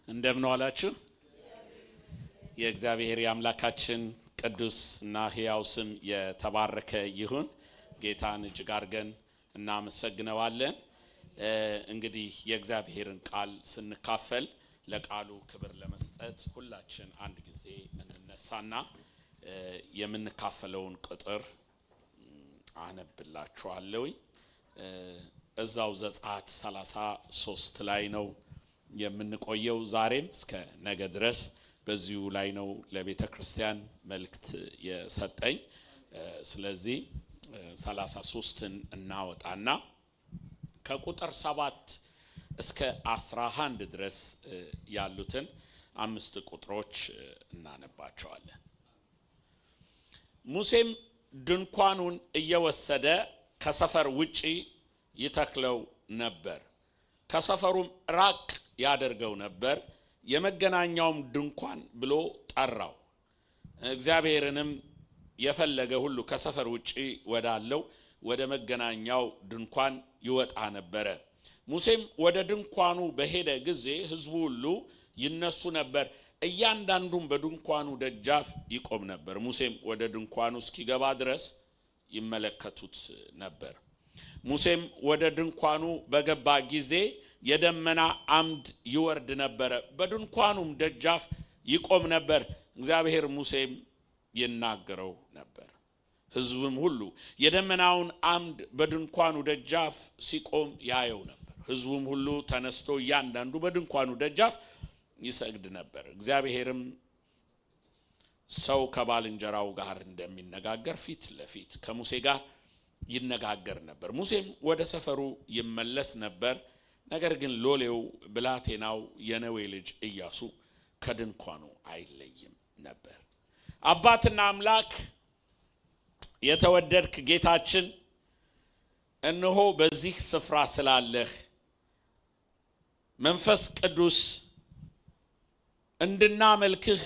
እንደምን ዋላችሁ። የእግዚአብሔር የአምላካችን ቅዱስ እና ሕያው ስም የተባረከ ይሁን። ጌታን እጅግ አድርገን እናመሰግነዋለን። እንግዲህ የእግዚአብሔርን ቃል ስንካፈል ለቃሉ ክብር ለመስጠት ሁላችን አንድ ጊዜ እንነሳና የምንካፈለውን ቁጥር አነብላችኋለሁ። እዛው ዘጸአት 33 ላይ ነው የምንቆየው። ዛሬም እስከ ነገ ድረስ በዚሁ ላይ ነው ለቤተ ክርስቲያን መልእክት የሰጠኝ። ስለዚህ 33ን እናወጣና ከቁጥር 7 እስከ 11 ድረስ ያሉትን 5 ቁጥሮች እናነባቸዋለን። ሙሴም ድንኳኑን እየወሰደ ከሰፈር ውጪ ይተክለው ነበር፣ ከሰፈሩም ራቅ ያደርገው ነበር። የመገናኛውም ድንኳን ብሎ ጠራው። እግዚአብሔርንም የፈለገ ሁሉ ከሰፈር ውጪ ወዳለው ወደ መገናኛው ድንኳን ይወጣ ነበረ። ሙሴም ወደ ድንኳኑ በሄደ ጊዜ ሕዝቡ ሁሉ ይነሱ ነበር፣ እያንዳንዱም በድንኳኑ ደጃፍ ይቆም ነበር። ሙሴም ወደ ድንኳኑ እስኪገባ ድረስ ይመለከቱት ነበር። ሙሴም ወደ ድንኳኑ በገባ ጊዜ የደመና አምድ ይወርድ ነበር፣ በድንኳኑም ደጃፍ ይቆም ነበር። እግዚአብሔር ሙሴም ይናገረው ነበር። ሕዝቡም ሁሉ የደመናውን አምድ በድንኳኑ ደጃፍ ሲቆም ያየው ነበር። ሕዝቡም ሁሉ ተነስቶ እያንዳንዱ በድንኳኑ ደጃፍ ይሰግድ ነበር። እግዚአብሔርም ሰው ከባልንጀራው ጋር እንደሚነጋገር ፊት ለፊት ከሙሴ ጋር ይነጋገር ነበር። ሙሴም ወደ ሰፈሩ ይመለስ ነበር። ነገር ግን ሎሌው ብላቴናው የነዌ ልጅ ኢያሱ ከድንኳኑ አይለይም ነበር። አባትና አምላክ የተወደድክ ጌታችን እነሆ በዚህ ስፍራ ስላለህ መንፈስ ቅዱስ እንድናመልክህ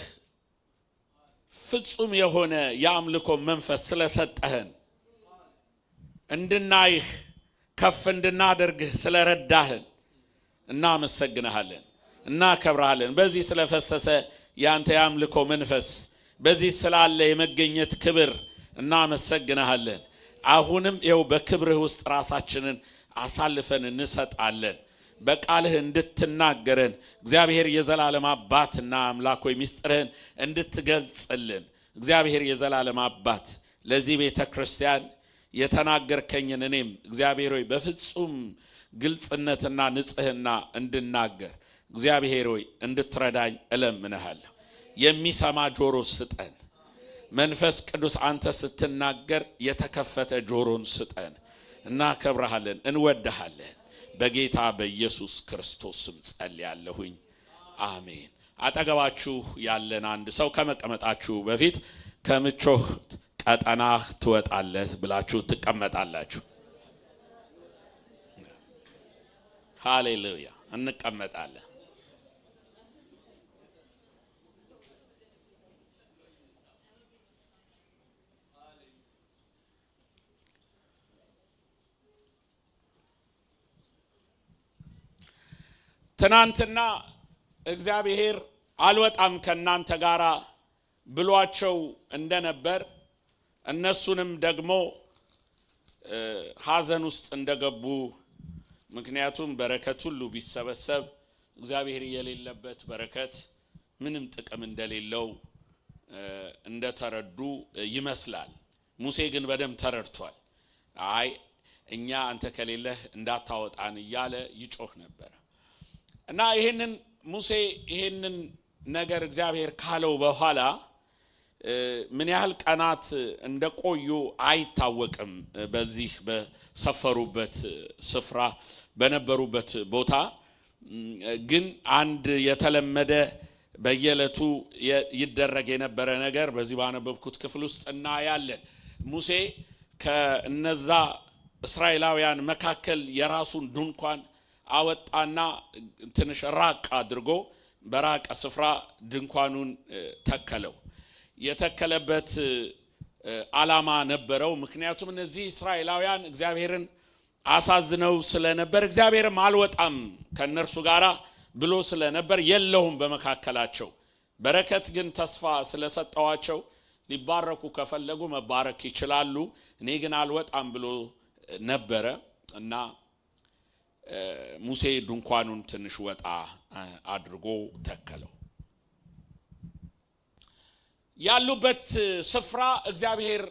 ፍጹም የሆነ የአምልኮ መንፈስ ስለሰጠህን እንድናይህ ከፍ እንድናደርግህ ስለረዳህን እናመሰግንሃለን፣ እናከብርሃለን። በዚህ ስለፈሰሰ ያንተ የአምልኮ መንፈስ፣ በዚህ ስላለ የመገኘት ክብር እናመሰግንሃለን። አሁንም ይኸው በክብርህ ውስጥ ራሳችንን አሳልፈን እንሰጣለን። በቃልህ እንድትናገረን እግዚአብሔር የዘላለም አባትና አምላክ ሆይ ምስጢርህን እንድትገልጽልን እግዚአብሔር የዘላለም አባት ለዚህ ቤተ ክርስቲያን የተናገርከኝን እኔም እግዚአብሔር ሆይ በፍጹም ግልጽነትና ንጽህና እንድናገር እግዚአብሔር ሆይ እንድትረዳኝ እለምንሃለሁ። የሚሰማ ጆሮ ስጠን። መንፈስ ቅዱስ አንተ ስትናገር የተከፈተ ጆሮን ስጠን። እናከብርሃለን፣ እንወድሃለን። በጌታ በኢየሱስ ክርስቶስ ስም ጸልያለሁኝ፣ አሜን። አጠገባችሁ ያለን አንድ ሰው ከመቀመጣችሁ በፊት ከምቾት ቀጠናህ ትወጣለህ ብላችሁ ትቀመጣላችሁ። ሃሌሉያ። እንቀመጣለን። ትናንትና እግዚአብሔር አልወጣም ከናንተ ጋራ ብሏቸው እንደነበር እነሱንም ደግሞ ሐዘን ውስጥ እንደገቡ፣ ምክንያቱም በረከት ሁሉ ቢሰበሰብ እግዚአብሔር የሌለበት በረከት ምንም ጥቅም እንደሌለው እንደተረዱ ይመስላል። ሙሴ ግን በደንብ ተረድቷል። አይ እኛ አንተ ከሌለህ እንዳታወጣን እያለ ይጮህ ነበር እና ይሄንን ሙሴ ይሄንን ነገር እግዚአብሔር ካለው በኋላ ምን ያህል ቀናት እንደቆዩ አይታወቅም። በዚህ በሰፈሩበት ስፍራ በነበሩበት ቦታ ግን አንድ የተለመደ በየዕለቱ ይደረግ የነበረ ነገር በዚህ ባነበብኩት ክፍል ውስጥ እናያለን። ሙሴ ከነዛ እስራኤላውያን መካከል የራሱን ድንኳን አወጣና ትንሽ ራቅ አድርጎ በራቀ ስፍራ ድንኳኑን ተከለው። የተከለበት ዓላማ ነበረው። ምክንያቱም እነዚህ እስራኤላውያን እግዚአብሔርን አሳዝነው ስለነበር እግዚአብሔርም አልወጣም ከነርሱ ጋራ ብሎ ስለነበር የለውም በመካከላቸው። በረከት ግን ተስፋ ስለሰጠዋቸው ሊባረኩ ከፈለጉ መባረክ ይችላሉ፣ እኔ ግን አልወጣም ብሎ ነበረ እና ሙሴ ድንኳኑን ትንሽ ወጣ አድርጎ ተከለው። ያሉበት ስፍራ እግዚአብሔር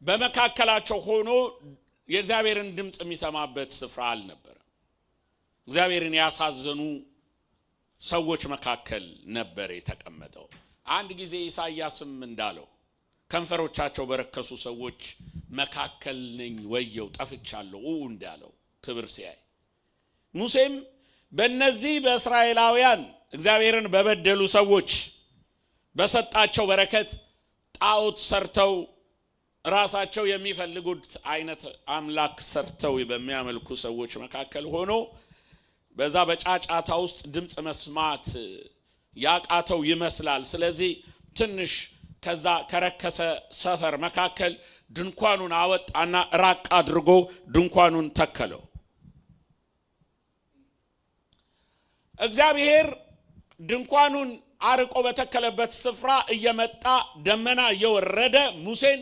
በመካከላቸው ሆኖ የእግዚአብሔርን ድምጽ የሚሰማበት ስፍራ አልነበረ። እግዚአብሔርን ያሳዘኑ ሰዎች መካከል ነበር የተቀመጠው። አንድ ጊዜ ኢሳይያስም እንዳለው ከንፈሮቻቸው በረከሱ ሰዎች መካከል ነኝ ወየው ጠፍቻለሁ እንዳለው ክብር ሲያይ፣ ሙሴም በእነዚህ በእስራኤላውያን እግዚአብሔርን በበደሉ ሰዎች በሰጣቸው በረከት ጣዖት ሰርተው ራሳቸው የሚፈልጉት አይነት አምላክ ሰርተው በሚያመልኩ ሰዎች መካከል ሆኖ በዛ በጫጫታ ውስጥ ድምጽ መስማት ያቃተው ይመስላል። ስለዚህ ትንሽ ከዛ ከረከሰ ሰፈር መካከል ድንኳኑን አወጣና ራቅ አድርጎ ድንኳኑን ተከለው። እግዚአብሔር ድንኳኑን አርቆ በተከለበት ስፍራ እየመጣ ደመና እየወረደ ሙሴን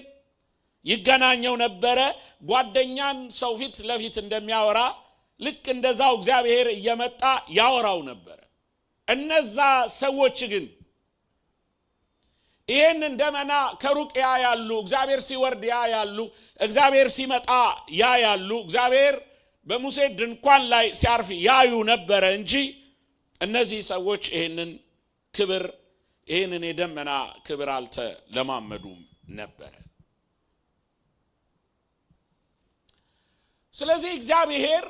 ይገናኘው ነበረ። ጓደኛን ሰው ፊት ለፊት እንደሚያወራ ልክ እንደዛው እግዚአብሔር እየመጣ ያወራው ነበረ። እነዛ ሰዎች ግን ይሄንን ደመና ከሩቅ ያያሉ፣ እግዚአብሔር ሲወርድ ያያሉ፣ እግዚአብሔር ሲመጣ ያያሉ፣ እግዚአብሔር በሙሴ ድንኳን ላይ ሲያርፍ ያዩ ነበረ እንጂ እነዚህ ሰዎች ይሄንን ክብር ይሄንን የደመና ክብር አልተለማመዱም ነበረ። ስለዚህ እግዚአብሔር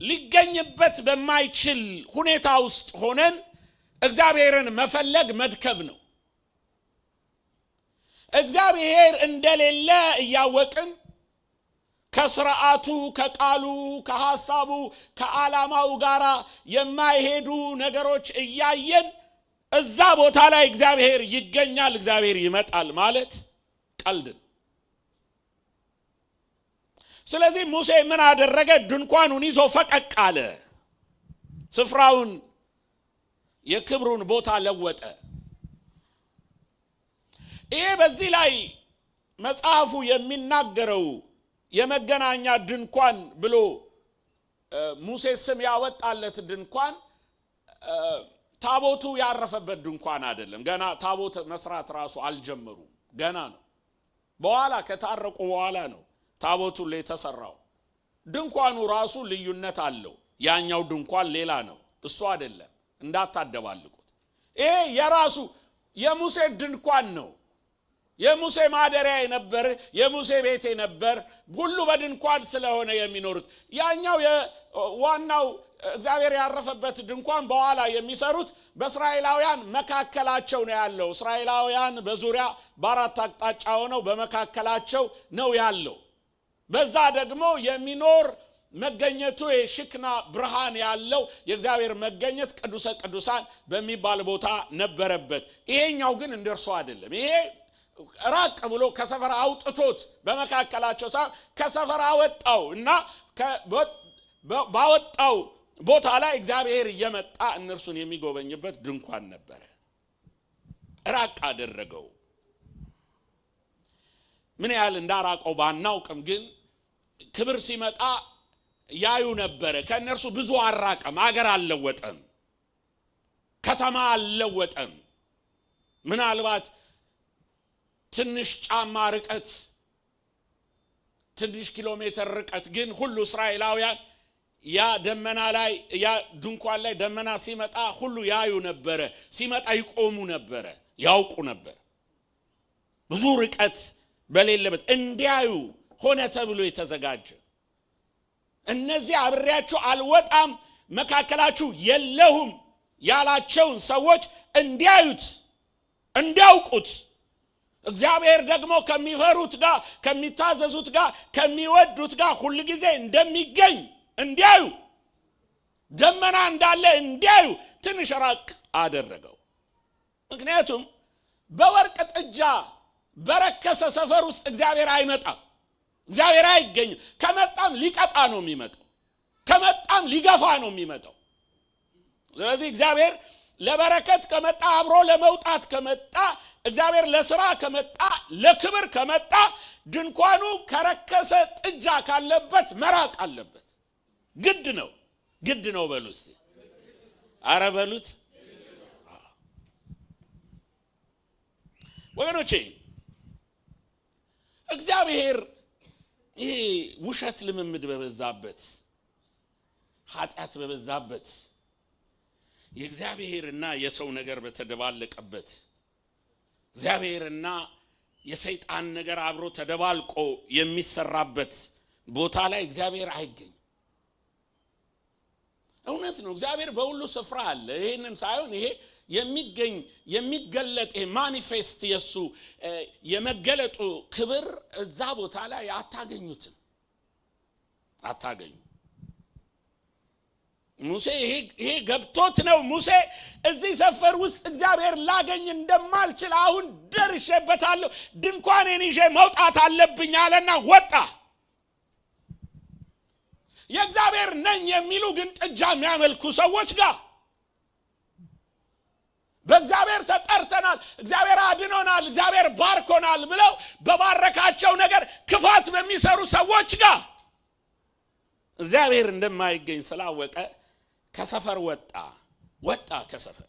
ሊገኝበት በማይችል ሁኔታ ውስጥ ሆነን እግዚአብሔርን መፈለግ መድከም ነው። እግዚአብሔር እንደሌለ እያወቅን ከስርዓቱ ከቃሉ ከሐሳቡ ከዓላማው ጋር የማይሄዱ ነገሮች እያየን እዛ ቦታ ላይ እግዚአብሔር ይገኛል፣ እግዚአብሔር ይመጣል ማለት ቀልድ ነው። ስለዚህ ሙሴ ምን አደረገ? ድንኳኑን ይዞ ፈቀቅ አለ። ስፍራውን የክብሩን ቦታ ለወጠ። ይሄ በዚህ ላይ መጽሐፉ የሚናገረው የመገናኛ ድንኳን ብሎ ሙሴ ስም ያወጣለት ድንኳን ታቦቱ ያረፈበት ድንኳን አይደለም። ገና ታቦት መስራት ራሱ አልጀመሩም፣ ገና ነው። በኋላ ከታረቁ በኋላ ነው ታቦቱ ላይ ተሰራው። ድንኳኑ ራሱ ልዩነት አለው። ያኛው ድንኳን ሌላ ነው፣ እሱ አይደለም፣ እንዳታደባልቁት። ይሄ የራሱ የሙሴ ድንኳን ነው። የሙሴ ማደሪያ ነበር፣ የሙሴ ቤት ነበር። ሁሉ በድንኳን ስለሆነ የሚኖሩት። ያኛው ዋናው እግዚአብሔር ያረፈበት ድንኳን በኋላ የሚሰሩት በእስራኤላውያን መካከላቸው ነው ያለው። እስራኤላውያን በዙሪያ በአራት አቅጣጫ ሆነው በመካከላቸው ነው ያለው። በዛ ደግሞ የሚኖር መገኘቱ የሽክና ብርሃን ያለው የእግዚአብሔር መገኘት ቅዱሰ ቅዱሳን በሚባል ቦታ ነበረበት። ይሄኛው ግን እንደርሱ አይደለም። ይሄ ራቅ ብሎ ከሰፈር አውጥቶት በመካከላቸው ከሰፈር አወጣው እና ባወጣው ቦታ ላይ እግዚአብሔር እየመጣ እነርሱን የሚጎበኝበት ድንኳን ነበረ። ራቅ አደረገው። ምን ያህል እንዳራቀው ባናውቅም ግን ክብር ሲመጣ ያዩ ነበረ። ከእነርሱ ብዙ አራቀም፣ አገር አልለወጠም፣ ከተማ አልለወጠም። ምናልባት ትንሽ ጫማ ርቀት፣ ትንሽ ኪሎ ሜትር ርቀት ግን ሁሉ እስራኤላውያን ያ ደመና ላይ ያ ድንኳን ላይ ደመና ሲመጣ ሁሉ ያዩ ነበረ። ሲመጣ ይቆሙ ነበረ፣ ያውቁ ነበር። ብዙ ርቀት በሌለበት እንዲያዩ ሆነ ተብሎ የተዘጋጀ። እነዚህ አብሬያችሁ አልወጣም መካከላችሁ የለሁም ያላቸውን ሰዎች እንዲያዩት እንዲያውቁት፣ እግዚአብሔር ደግሞ ከሚፈሩት ጋር ከሚታዘዙት ጋር ከሚወዱት ጋር ሁሉ ጊዜ እንደሚገኝ እንዲያዩ፣ ደመና እንዳለ እንዲያዩ ትንሽ ራቅ አደረገው። ምክንያቱም በወርቅ ጥጃ በረከሰ ሰፈር ውስጥ እግዚአብሔር አይመጣም፣ እግዚአብሔር አይገኝም። ከመጣም ሊቀጣ ነው የሚመጣው። ከመጣም ሊገፋ ነው የሚመጣው። ስለዚህ እግዚአብሔር ለበረከት ከመጣ አብሮ ለመውጣት ከመጣ እግዚአብሔር ለሥራ ከመጣ ለክብር ከመጣ ድንኳኑ ከረከሰ ጥጃ ካለበት መራቅ አለበት። ግድ ነው በሉ እስቲ አረ በሉት ወገኖቼ። እግዚአብሔር ይሄ ውሸት ልምምድ በበዛበት ኃጢአት በበዛበት የእግዚአብሔርና የሰው ነገር በተደባለቀበት እግዚአብሔርና የሰይጣን ነገር አብሮ ተደባልቆ የሚሰራበት ቦታ ላይ እግዚአብሔር አይገኝም። እውነት ነው፣ እግዚአብሔር በሁሉ ስፍራ አለ። ይሄንን ሳይሆን ይሄ የሚገለጥ ማኒፌስት የሱ የመገለጡ ክብር እዛ ቦታ ላይ አታገኙ። ሙሴ ይሄ ገብቶት ነው። ሙሴ እዚህ ሰፈር ውስጥ እግዚአብሔር ላገኝ እንደማልችል አሁን ደርሼበታለሁ፣ ድንኳኔን ይዤ መውጣት አለብኝ አለና ወጣ። የእግዚአብሔር ነኝ የሚሉ ግን ጥጃ የሚያመልኩ ሰዎች ጋር በእግዚአብሔር ተጠርተናል፣ እግዚአብሔር አድኖናል፣ እግዚአብሔር ባርኮናል ብለው በባረካቸው ነገር ክፋት በሚሰሩ ሰዎች ጋር እግዚአብሔር እንደማይገኝ ስላወቀ ከሰፈር ወጣ ከሰፈር።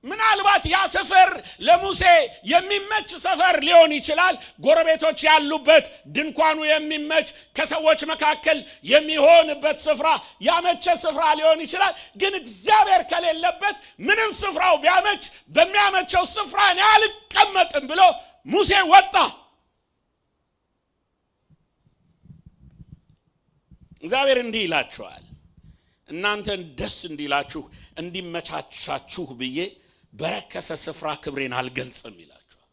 ምናልባት ያ ሰፈር ለሙሴ የሚመች ሰፈር ሊሆን ይችላል። ጎረቤቶች ያሉበት፣ ድንኳኑ የሚመች ከሰዎች መካከል የሚሆንበት ስፍራ ያመቸ ስፍራ ሊሆን ይችላል። ግን እግዚአብሔር ከሌለበት ምንም ስፍራው ቢያመች በሚያመቸው ስፍራ አልቀመጥም ብሎ ሙሴ ወጣ። እግዚአብሔር እንዲህ ይላችኋል፣ እናንተን ደስ እንዲላችሁ እንዲመቻቻችሁ ብዬ በረከሰ ስፍራ ክብሬን አልገልጽም ይላችኋል።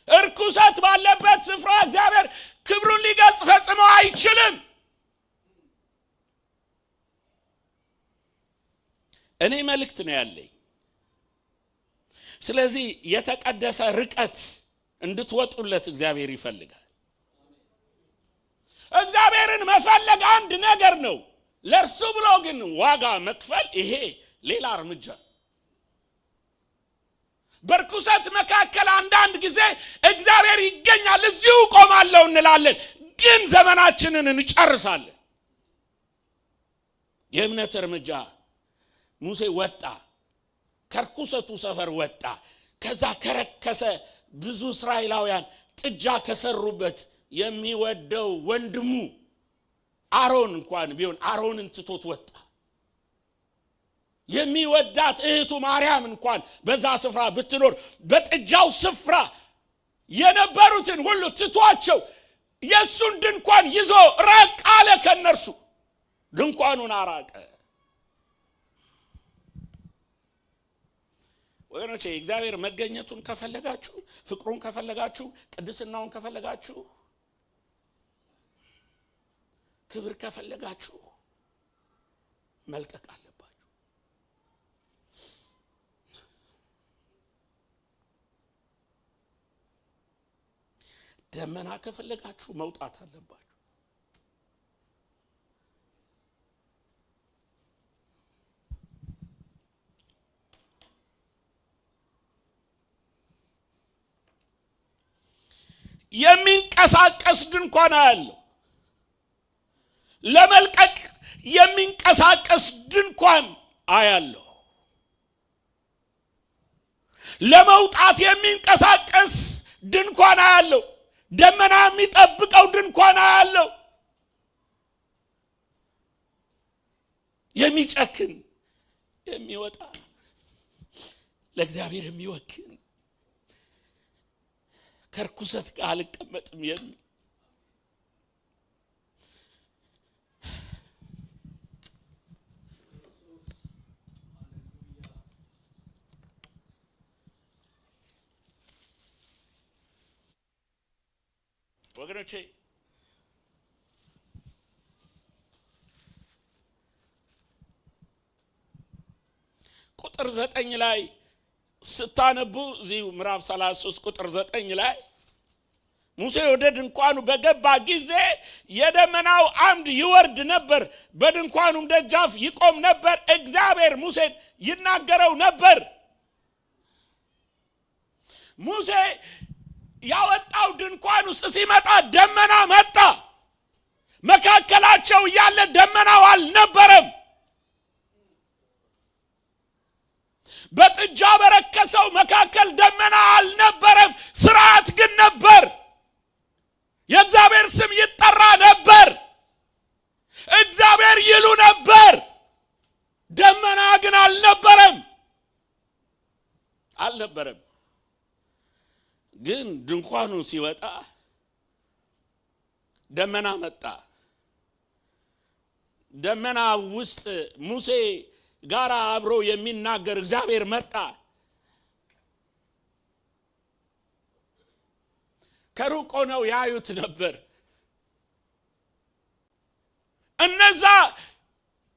እርኩሰት ባለበት ስፍራ እግዚአብሔር ክብሩን ሊገልጽ ፈጽሞ አይችልም። እኔ መልእክት ነው ያለኝ። ስለዚህ የተቀደሰ ርቀት እንድትወጡለት እግዚአብሔር ይፈልጋል። እግዚአብሔርን መፈለግ አንድ ነገር ነው፣ ለእርሱ ብሎ ግን ዋጋ መክፈል ይሄ ሌላ እርምጃ። በርኩሰት መካከል አንዳንድ ጊዜ እግዚአብሔር ይገኛል እዚሁ ቆማለሁ እንላለን፣ ግን ዘመናችንን እንጨርሳለን። የእምነት እርምጃ ሙሴ ወጣ፣ ከርኩሰቱ ሰፈር ወጣ። ከዛ ከረከሰ ብዙ እስራኤላውያን ጥጃ ከሰሩበት የሚወደው ወንድሙ አሮን እንኳን ቢሆን አሮንን ትቶት ወጣ። የሚወዳት እህቱ ማርያም እንኳን በዛ ስፍራ ብትኖር በጥጃው ስፍራ የነበሩትን ሁሉ ትቷቸው የሱን ድንኳን ይዞ ራቅ አለ ከነርሱ። ድንኳኑን አራቀ። ወገኖቼ እግዚአብሔር መገኘቱን ከፈለጋችሁ፣ ፍቅሩን ከፈለጋችሁ፣ ቅድስናውን ከፈለጋችሁ፣ ክብር ከፈለጋችሁ መልቀቅ አለባችሁ። ደመና ከፈለጋችሁ መውጣት አለባችሁ። የሚንቀሳቀስ ድንኳን አለው። ለመልቀቅ የሚንቀሳቀስ ድንኳን አያለሁ። ለመውጣት የሚንቀሳቀስ ድንኳን አያለሁ። ደመና የሚጠብቀው ድንኳን አያለሁ። የሚጨክን የሚወጣ ለእግዚአብሔር የሚወክን ከርኩሰት ጋር አልቀመጥም የሚል ወገኖቼ ቁጥር 9 ላይ ስታነቡ እዚህ ምዕራፍ 33 ቁጥር 9 ላይ ሙሴ ወደ ድንኳኑ በገባ ጊዜ የደመናው አምድ ይወርድ ነበር፣ በድንኳኑም ደጃፍ ይቆም ነበር፣ እግዚአብሔር ሙሴን ይናገረው ነበር። ሙሴ ያወጣው ድንኳን ውስጥ ሲመጣ ደመና መጣ። መካከላቸው ያለ ደመናው አልነበረም። በጥጃ በረከሰው መካከል ደመና አልነበረም። ስርዓት ግን ነበር። የእግዚአብሔር ስም ይጠራ ነበር። እግዚአብሔር ይሉ ነበር። ደመና ግን አልነበረም። ግን ድንኳኑ ሲወጣ ደመና መጣ። ደመና ውስጥ ሙሴ ጋራ አብሮ የሚናገር እግዚአብሔር መጣ። ከሩቅ ሆነው ያዩት ነበር። እነዛ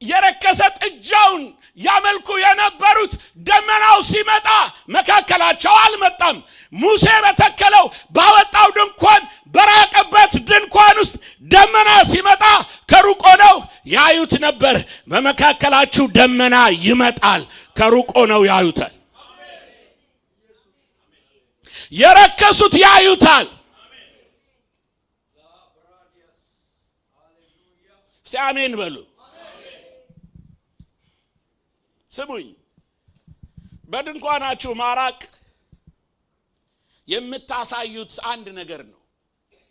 የረከሰ ጥጃውን ያመልኩ የነበሩት ደመናው ሲመጣ መካከላቸው አልመጣም። ሙሴ በተከለው ባወጣው ድንኳን በራቀበት ድንኳን ውስጥ ደመና ሲመጣ ከሩቅ ሆነው ያዩት ነበር። በመካከላችሁ ደመና ይመጣል፣ ከሩቅ ሆነው ያዩታል። የረከሱት ያዩታል። አሜን በሉ። ስሙኝ፣ በድንኳናችሁ ማራቅ የምታሳዩት አንድ ነገር ነው።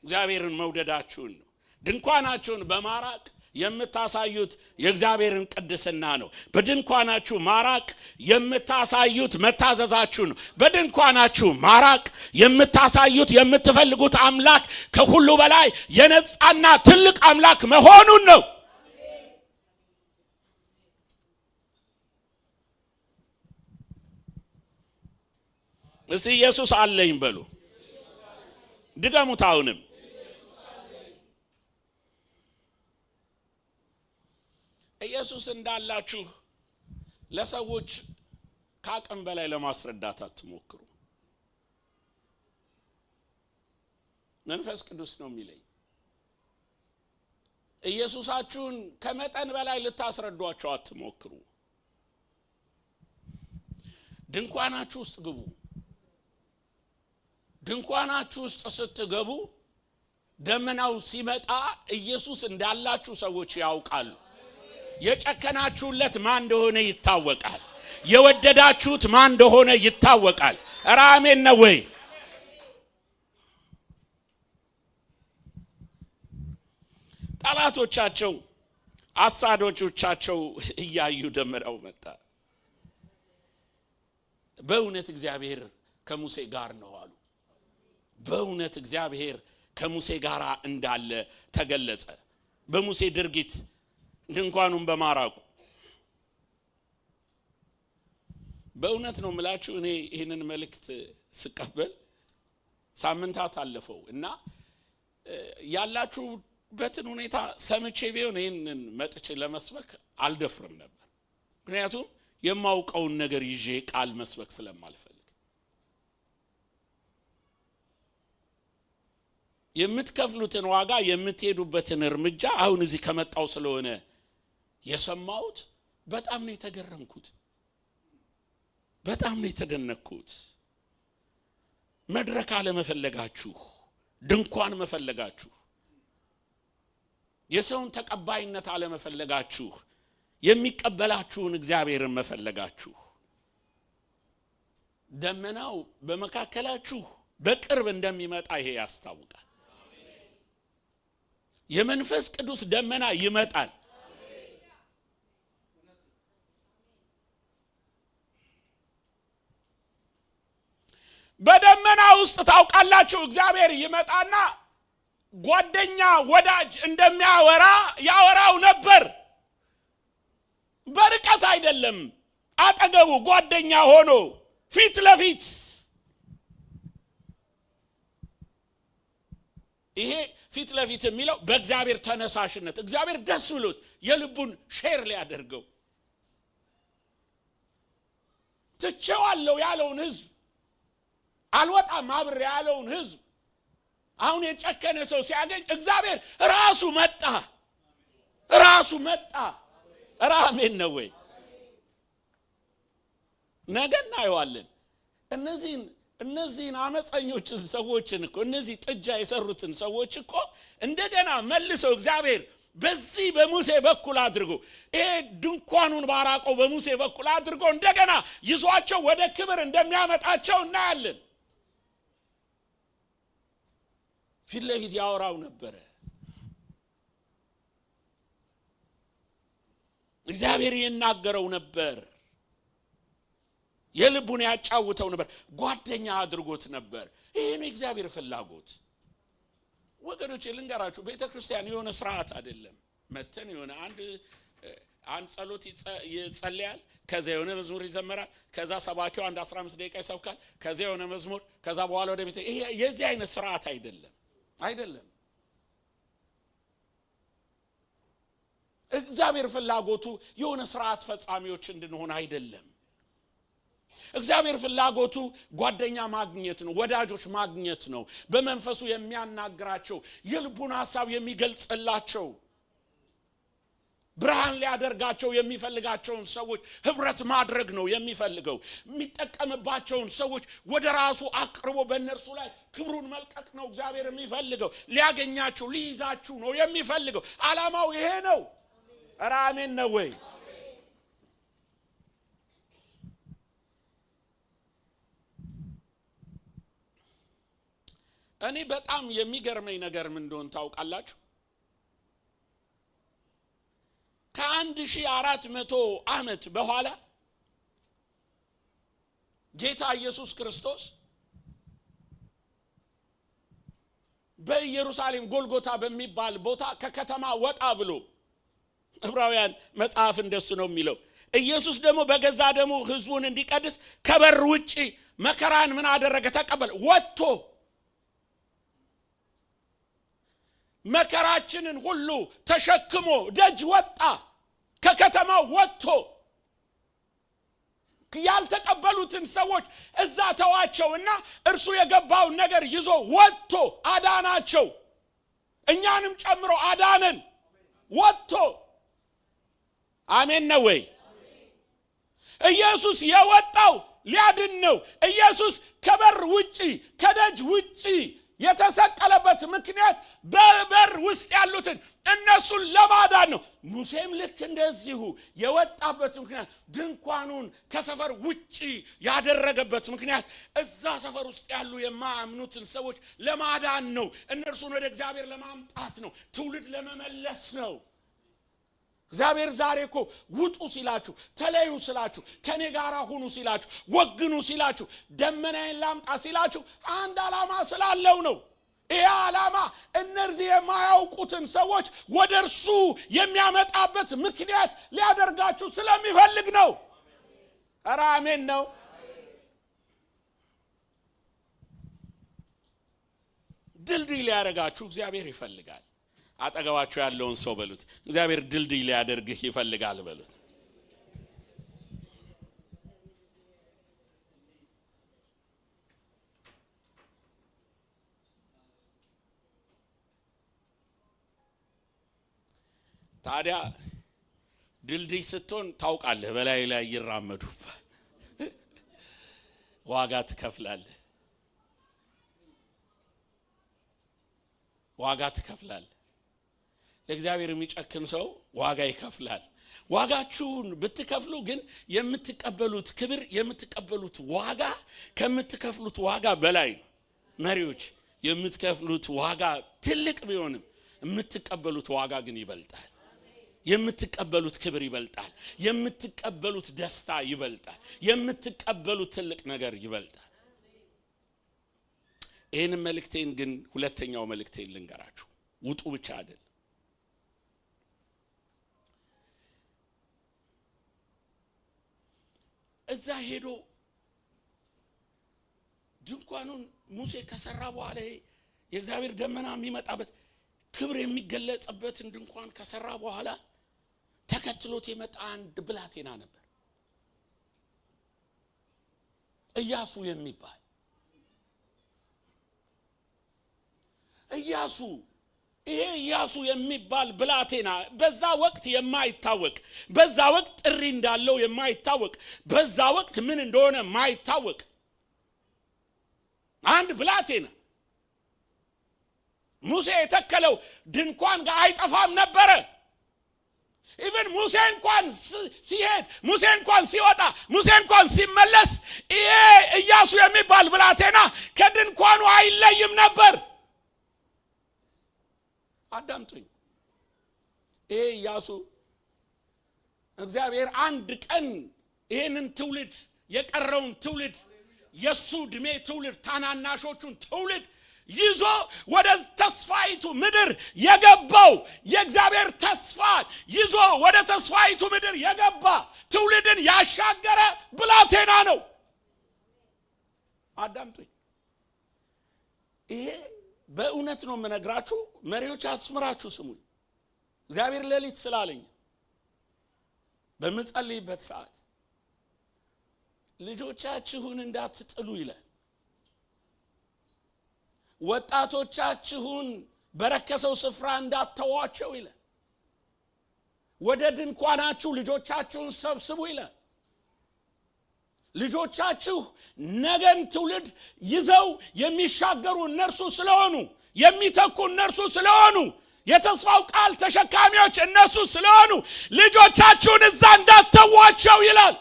እግዚአብሔርን መውደዳችሁን ነው። ድንኳናችሁን በማራቅ የምታሳዩት የእግዚአብሔርን ቅድስና ነው። በድንኳናችሁ ማራቅ የምታሳዩት መታዘዛችሁ ነው። በድንኳናችሁ ማራቅ የምታሳዩት የምትፈልጉት አምላክ ከሁሉ በላይ የነጻና ትልቅ አምላክ መሆኑን ነው። እስቲ ኢየሱስ አለኝ በሉ። ድገሙት አሁንም። ኢየሱስ እንዳላችሁ ለሰዎች ከአቅም በላይ ለማስረዳት አትሞክሩ። መንፈስ ቅዱስ ነው የሚለኝ። ኢየሱሳችሁን ከመጠን በላይ ልታስረዷቸው አትሞክሩ። ድንኳናችሁ ውስጥ ግቡ። ድንኳናችሁ ውስጥ ስትገቡ ደመናው ሲመጣ ኢየሱስ እንዳላችሁ ሰዎች ያውቃሉ። የጨከናችሁለት ማን እንደሆነ ይታወቃል። የወደዳችሁት ማን እንደሆነ ይታወቃል። ኧረ አሜን ነው ወይ? ጠላቶቻቸው አሳዶቻቸው እያዩ ደመናው መጣ። በእውነት እግዚአብሔር ከሙሴ ጋር ነው አሉ። በእውነት እግዚአብሔር ከሙሴ ጋር እንዳለ ተገለጸ። በሙሴ ድርጊት ድንኳኑን በማራቁ በእውነት ነው የምላችሁ። እኔ ይህንን መልእክት ስቀበል ሳምንታት አለፈው እና ያላችሁበትን ሁኔታ ሰምቼ ቢሆን ይህንን መጥቼ ለመስበክ አልደፍርም ነበር። ምክንያቱም የማውቀውን ነገር ይዤ ቃል መስበክ ስለማልፈልግ የምትከፍሉትን ዋጋ የምትሄዱበትን እርምጃ አሁን እዚህ ከመጣው ስለሆነ የሰማሁት በጣም ነው የተገረምኩት። በጣም ነው የተደነቅኩት። መድረክ አለመፈለጋችሁ፣ ድንኳን መፈለጋችሁ፣ የሰውን ተቀባይነት አለመፈለጋችሁ፣ የሚቀበላችሁን እግዚአብሔርን መፈለጋችሁ። ደመናው በመካከላችሁ በቅርብ እንደሚመጣ ይሄ ያስታውቃል። የመንፈስ ቅዱስ ደመና ይመጣል። በደመና ውስጥ ታውቃላችሁ እግዚአብሔር ይመጣና ጓደኛ ወዳጅ እንደሚያወራ ያወራው ነበር። በርቀት አይደለም፣ አጠገቡ ጓደኛ ሆኖ ፊት ለፊት። ይሄ ፊት ለፊት የሚለው በእግዚአብሔር ተነሳሽነት እግዚአብሔር ደስ ብሎት የልቡን ሼር ሊያደርገው ትቼዋለሁ ያለውን ህዝብ አልወጣም አብሬ ያለውን ህዝብ አሁን የጨከነ ሰው ሲያገኝ እግዚአብሔር ራሱ መጣ። አሜን ነው ወይ? ነገ እናየዋለን። እነዚህን አመፀኞችን ሰዎችን እኮ እነዚህ ጥጃ የሰሩትን ሰዎች እኮ እንደገና መልሰው እግዚአብሔር በዚህ በሙሴ በኩል አድርጎ ይሄ ድንኳኑን ባራቀው በሙሴ በኩል አድርጎ እንደገና ይዟቸው ወደ ክብር እንደሚያመጣቸው እናያለን። ፊት ለፊት ያወራው ነበር። እግዚአብሔር ይናገረው ነበር። የልቡን ያጫውተው ነበር። ጓደኛ አድርጎት ነበር። ይሄ ነው እግዚአብሔር ፍላጎት። ወገኖቼ ልንገራችሁ፣ ቤተክርስቲያን የሆነ ስርዓት አይደለም። መተን የሆነ አንድ ጸሎት ይጸልያል፣ ከዛ የሆነ መዝሙር ይዘመራል፣ ከዛ ሰባኪው 15 ደቂቃ ይሰብካል፣ ከዛ የሆነ መዝሙር፣ ከዛ በኋላ ወደ ቤት። ይሄ የዚህ አይነት ስርዓት አይደለም። እግዚአብሔር ፍላጎቱ የሆነ ስርዓት ፈጻሚዎች እንድንሆን አይደለም። እግዚአብሔር ፍላጎቱ ጓደኛ ማግኘት ነው፣ ወዳጆች ማግኘት ነው። በመንፈሱ የሚያናግራቸው፣ የልቡን ሐሳብ የሚገልጽላቸው፣ ብርሃን ሊያደርጋቸው የሚፈልጋቸውን ሰዎች ህብረት ማድረግ ነው የሚፈልገው። የሚጠቀምባቸውን ሰዎች ወደ ራሱ አቅርቦ በእነርሱ ላይ ክብሩን መልቀቅ ነው እግዚአብሔር የሚፈልገው። ሊያገኛችሁ ሊይዛችሁ ነው የሚፈልገው። ዓላማው ይሄ ነው። አሜን ነው ወይ? እኔ በጣም የሚገርመኝ ነገር ምን እንደሆነ ታውቃላችሁ? ከ1400 ዓመት በኋላ ጌታ ኢየሱስ ክርስቶስ በኢየሩሳሌም ጎልጎታ በሚባል ቦታ ከከተማ ወጣ ብሎ ዕብራውያን መጽሐፍ እንደሱ ነው የሚለው። ኢየሱስ ደግሞ በገዛ ደሙ ህዝቡን እንዲቀድስ ከበር ውጪ መከራን ምን አደረገ? ተቀበለ። ወጥቶ መከራችንን ሁሉ ተሸክሞ ደጅ ወጣ። ከከተማው ወጥቶ ያልተቀበሉትን ሰዎች እዛ ተዋቸውና እርሱ የገባውን ነገር ይዞ ወጥቶ አዳናቸው። እኛንም ጨምሮ አዳነን ወጥቶ። አሜን ነው ወይ? ኢየሱስ የወጣው ሊያድን ነው። ኢየሱስ ከበር ውጪ ከደጅ ውጪ የተሰቀለበት ምክንያት በበር ውስጥ ያሉትን እነሱን ለማዳን ነው። ሙሴም ልክ እንደዚሁ የወጣበት ምክንያት ድንኳኑን ከሰፈር ውጪ ያደረገበት ምክንያት እዛ ሰፈር ውስጥ ያሉ የማያምኑትን ሰዎች ለማዳን ነው። እነርሱን ወደ እግዚአብሔር ለማምጣት ነው። ትውልድ ለመመለስ ነው። እግዚአብሔር ዛሬ እኮ ውጡ ሲላችሁ፣ ተለዩ ሲላችሁ፣ ከኔ ጋር ሁኑ ሲላችሁ፣ ወግኑ ሲላችሁ፣ ደመናዬን ላምጣ ሲላችሁ አንድ ዓላማ ስላለው ነው። ይሄ ዓላማ እነዚህ የማያውቁትን ሰዎች ወደ እርሱ የሚያመጣበት ምክንያት ሊያደርጋችሁ ስለሚፈልግ ነው። አሜን ነው። ድልድይ ሊያደርጋችሁ እግዚአብሔር ይፈልጋል። አጠገባችሁ ያለውን ሰው በሉት፣ እግዚአብሔር ድልድይ ሊያደርግህ ይፈልጋል በሉት። ታዲያ ድልድይ ስትሆን ታውቃለህ፣ በላይ ላይ ይራመዱባል፣ ዋጋ ትከፍላለህ። ለእግዚአብሔር የሚጨክን ሰው ዋጋ ይከፍላል። ዋጋችሁን ብትከፍሉ ግን የምትቀበሉት ክብር የምትቀበሉት ዋጋ ከምትከፍሉት ዋጋ በላይ ነው። መሪዎች የምትከፍሉት ዋጋ ትልቅ ቢሆንም የምትቀበሉት ዋጋ ግን ይበልጣል። የምትቀበሉት ክብር ይበልጣል። የምትቀበሉት ደስታ ይበልጣል። የምትቀበሉት ትልቅ ነገር ይበልጣል። ይህን መልእክቴን ግን ሁለተኛው መልእክቴን ልንገራችሁ። ውጡ ብቻ አይደል፣ እዛ ሄዶ ድንኳኑን ሙሴ ከሰራ በኋላ የእግዚአብሔር ደመና የሚመጣበት ክብር የሚገለጽበትን ድንኳን ከሰራ በኋላ ተከትሎት የመጣ አንድ ብላቴና ነበር። ኢያሱ የሚባል ኢያሱ ይሄ ኢያሱ የሚባል ብላቴና በዛ ወቅት የማይታወቅ በዛ ወቅት ጥሪ እንዳለው የማይታወቅ በዛ ወቅት ምን እንደሆነ የማይታወቅ አንድ ብላቴና ሙሴ የተከለው ድንኳን ጋር አይጠፋም ነበር። ኢቭን ሙሴ እንኳን ሲሄድ ሙሴ እንኳን ሲወጣ ሙሴ እንኳን ሲመለስ ይሄ ኢያሱ የሚባል ብላቴና ከድንኳኑ አይለይም ነበር። አዳምጡኝ። ይሄ ኢያሱ እግዚአብሔር አንድ ቀን ይሄንን ትውልድ የቀረውን ትውልድ የሱ ዕድሜ ትውልድ ታናናሾቹን ትውልድ ይዞ ወደ ተስፋይቱ ምድር የገባው የእግዚአብሔር ተስፋ ይዞ ወደ ተስፋይቱ ምድር የገባ ትውልድን ያሻገረ ብላቴና ነው። አዳምጡኝ። ይሄ በእውነት ነው የምነግራችሁ። መሪዎች አስምራችሁ ስሙኝ። እግዚአብሔር ሌሊት ስላለኝ በመጸለይበት ሰዓት ልጆቻችሁን እንዳትጥሉ ይላል። ወጣቶቻችሁን በረከሰው ስፍራ እንዳትተዋቸው ይላል። ወደ ድንኳናችሁ ልጆቻችሁን ሰብስቡ ይላል። ልጆቻችሁ ነገን ትውልድ ይዘው የሚሻገሩ እነርሱ ስለሆኑ የሚተኩ እነርሱ ስለሆኑ የተስፋው ቃል ተሸካሚዎች እነሱ ስለሆኑ ልጆቻችሁን እዛ እንዳትተዋቸው ይላል።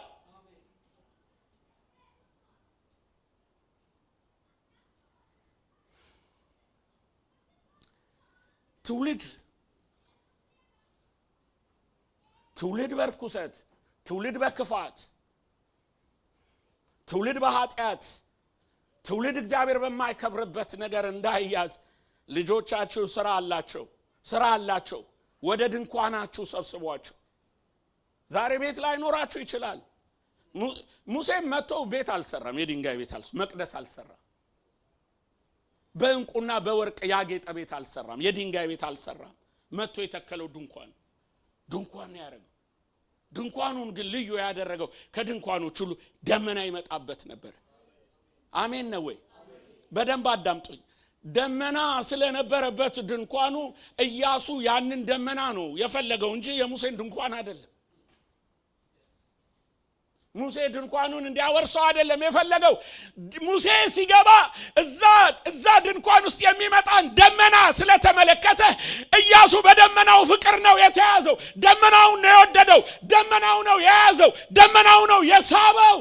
ትውልድ በርኩሰት፣ ትውልድ በክፋት፣ ትውልድ በኃጢአት፣ ትውልድ እግዚአብሔር በማይከብርበት ነገር እንዳይያዝ ልጆቻችሁ ስራ አላቸው። ወደ ድንኳናችሁ ሰብስቧቸው። ዛሬ ቤት ላይ ኖራችሁ ይችላል። ሙሴም መጥቶ ቤት አልሰራም። የድንጋይ ቤት መቅደስ አልሰራም። በእንቁና በወርቅ ያጌጠ ቤት አልሰራም። የድንጋይ ቤት አልሰራም። መጥቶ የተከለው ድንኳን ያደረገው። ድንኳኑን ግን ልዩ ያደረገው ከድንኳኖች ሁሉ ደመና ይመጣበት ነበር። አሜን ነው ወይ? በደንብ አዳምጡኝ። ደመና ስለነበረበት ድንኳኑ ኢያሱ ያንን ደመና ነው የፈለገው እንጂ የሙሴን ድንኳን አይደለም። ሙሴ ድንኳኑን እንዲያወርሰው አይደለም የፈለገው። ሙሴ ሲገባ እዛ ድንኳን ውስጥ የሚመጣን ደመና ስለተመለከተ ኢያሱ በደመናው ፍቅር ነው የተያዘው። ደመናው ነው የወደደው። ደመናው ነው የያዘው። ደመናው ነው የሳበው።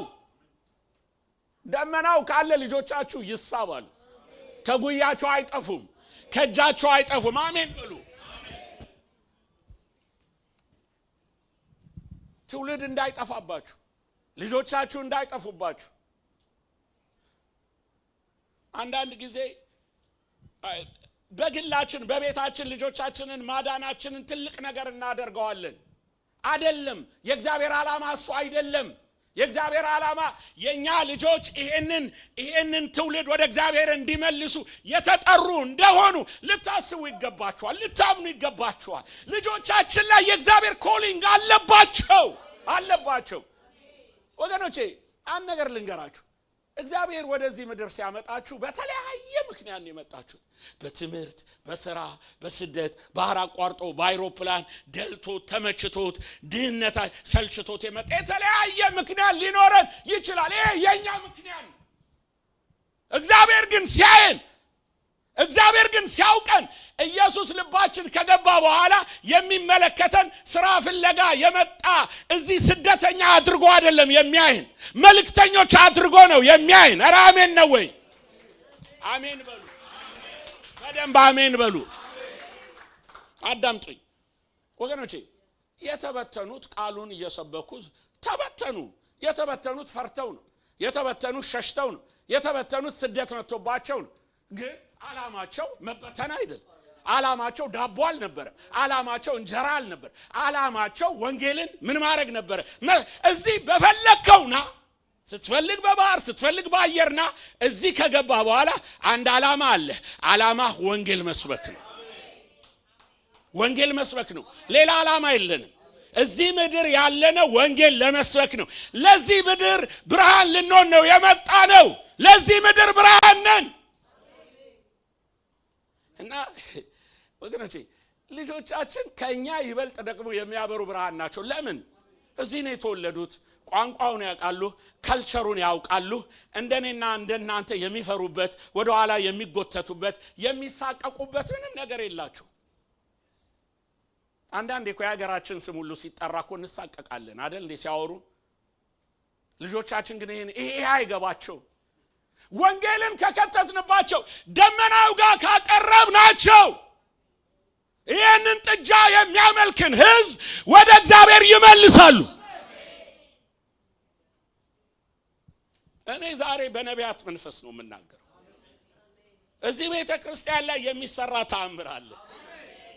ደመናው ካለ ልጆቻችሁ ይሳባሉ። ከጉያቸው አይጠፉም፣ ከእጃቸው አይጠፉም። አሜን በሉ። ትውልድ እንዳይጠፋባችሁ፣ ልጆቻችሁ እንዳይጠፉባችሁ። አንዳንድ ጊዜ በግላችን በቤታችን ልጆቻችንን ማዳናችንን ትልቅ ነገር እናደርገዋለን። አይደለም። የእግዚአብሔር ዓላማ እሱ አይደለም። የእግዚአብሔር ዓላማ የኛ ልጆች ይሄንን ትውልድ ወደ እግዚአብሔር እንዲመልሱ የተጠሩ እንደሆኑ ልታስቡ ይገባቸዋል፣ ልታምኑ ይገባቸዋል። ልጆቻችን ላይ የእግዚአብሔር ኮሊንግ አለባቸው። ወገኖቼ አንድ ነገር ልንገራችሁ። እግዚአብሔር ወደዚህ ምድር ሲያመጣችሁ በተለያየ ምክንያት ነው የመጣችሁት። በትምህርት፣ በሥራ፣ በስደት፣ ባህር አቋርጦ በአይሮፕላን ደልቶት ተመችቶት ድህነት ሰልችቶት የመጣ የተለያየ ምክንያት ሊኖረን ይችላል። ይሄ የኛ ምክንያት ነው። እግዚአብሔር ግን ሲያውቀን ኢየሱስ ልባችን ከገባ በኋላ የሚመለከተን ስራ ፍለጋ የመጣ እዚህ ስደተኛ አድርጎ አይደለም የሚያይን፣ መልእክተኞች አድርጎ ነው የሚያይን። ኧረ አሜን ነው ወይ? አሜን በሉ። በደንብ አሜን በሉ። አዳምጡኝ ወገኖቼ። የተበተኑት ቃሉን እየሰበኩ ተበተኑ። የተበተኑት ፈርተው ነው። የተበተኑት ሸሽተው ነው። የተበተኑት ስደት መጥቶባቸው ነው። ግን ዓላማቸው መበተን አይደለም። ዓላማቸው ዳቦ አልነበረ። ዓላማቸው እንጀራ አልነበረ። ዓላማቸው ወንጌልን ምን ማድረግ ነበረ? እዚህ በፈለከውና ስትፈልግ በባህር ስትፈልግ በአየርና እዚህ ከገባ በኋላ አንድ ዓላማ አለ። ዓላማ ወንጌል መስበክ ነው። ወንጌል መስበክ ነው። ሌላ ዓላማ የለንም። እዚህ ምድር ያለነው ወንጌል ለመስበክ ነው። ለዚህ ምድር ብርሃን ልንሆን ነው የመጣ ነው። ለዚህ ምድር ብርሃን ነን። እና ወገኖቼ ልጆቻችን ከኛ ይበልጥ ደግሞ የሚያበሩ ብርሃን ናቸው። ለምን? እዚህ ነው የተወለዱት። ቋንቋውን ያውቃሉ፣ ካልቸሩን ያውቃሉ። እንደኔና እንደናንተ የሚፈሩበት፣ ወደ ኋላ የሚጎተቱበት፣ የሚሳቀቁበት ምንም ነገር የላቸው። አንዳንዴ እኮ የሀገራችን ስም ሁሉ ሲጠራ እኮ እንሳቀቃለን አይደል እንዴ ሲያወሩ። ልጆቻችን ግን ይሄ አይገባቸው። ወንጌልን ከከተትንባቸው፣ ደመናው ጋር ካቀረብናቸው ይህንን ጥጃ የሚያመልክን ህዝብ ወደ እግዚአብሔር ይመልሳሉ። እኔ ዛሬ በነቢያት መንፈስ ነው የምናገረው። እዚህ ቤተ ክርስቲያን ላይ የሚሰራ ተአምር አለ።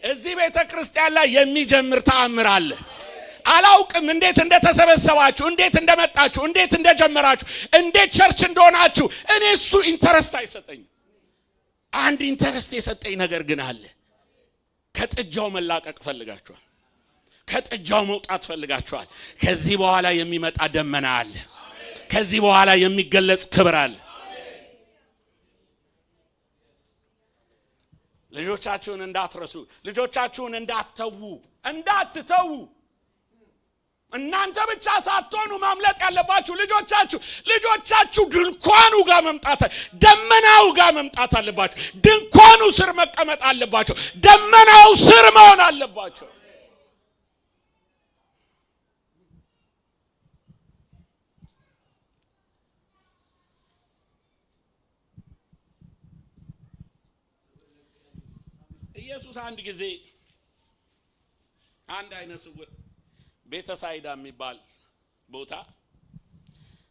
እዚህ ቤተ ክርስቲያን ላይ የሚጀምር ተአምር አለ። አላውቅም እንዴት እንደተሰበሰባችሁ፣ እንዴት እንደመጣችሁ፣ እንዴት እንደጀመራችሁ፣ እንዴት ቸርች እንደሆናችሁ እኔ እሱ ኢንተረስት አይሰጠኝም። አንድ ኢንተረስት የሰጠኝ ነገር ግን አለ። ከጥጃው መላቀቅ ፈልጋችኋል። ከጥጃው መውጣት ፈልጋችኋል። ከዚህ በኋላ የሚመጣ ደመና አለ። ከዚህ በኋላ የሚገለጽ ክብር አለ። ልጆቻችሁን እንዳትረሱ፣ ልጆቻችሁን እንዳትተዉ። እናንተ ብቻ ሳትሆኑ ማምለጥ ያለባችሁ ልጆቻችሁ ድንኳኑ ጋር መምጣት፣ ደመናው ጋር መምጣት አለባችሁ። ድንኳኑ ስር መቀመጥ አለባቸው። ደመናው ስር መሆን አለባቸው። ኢየሱስ አንድ ጊዜ አንድ አይነ ስውር ቤተሳይዳ የሚባል ቦታ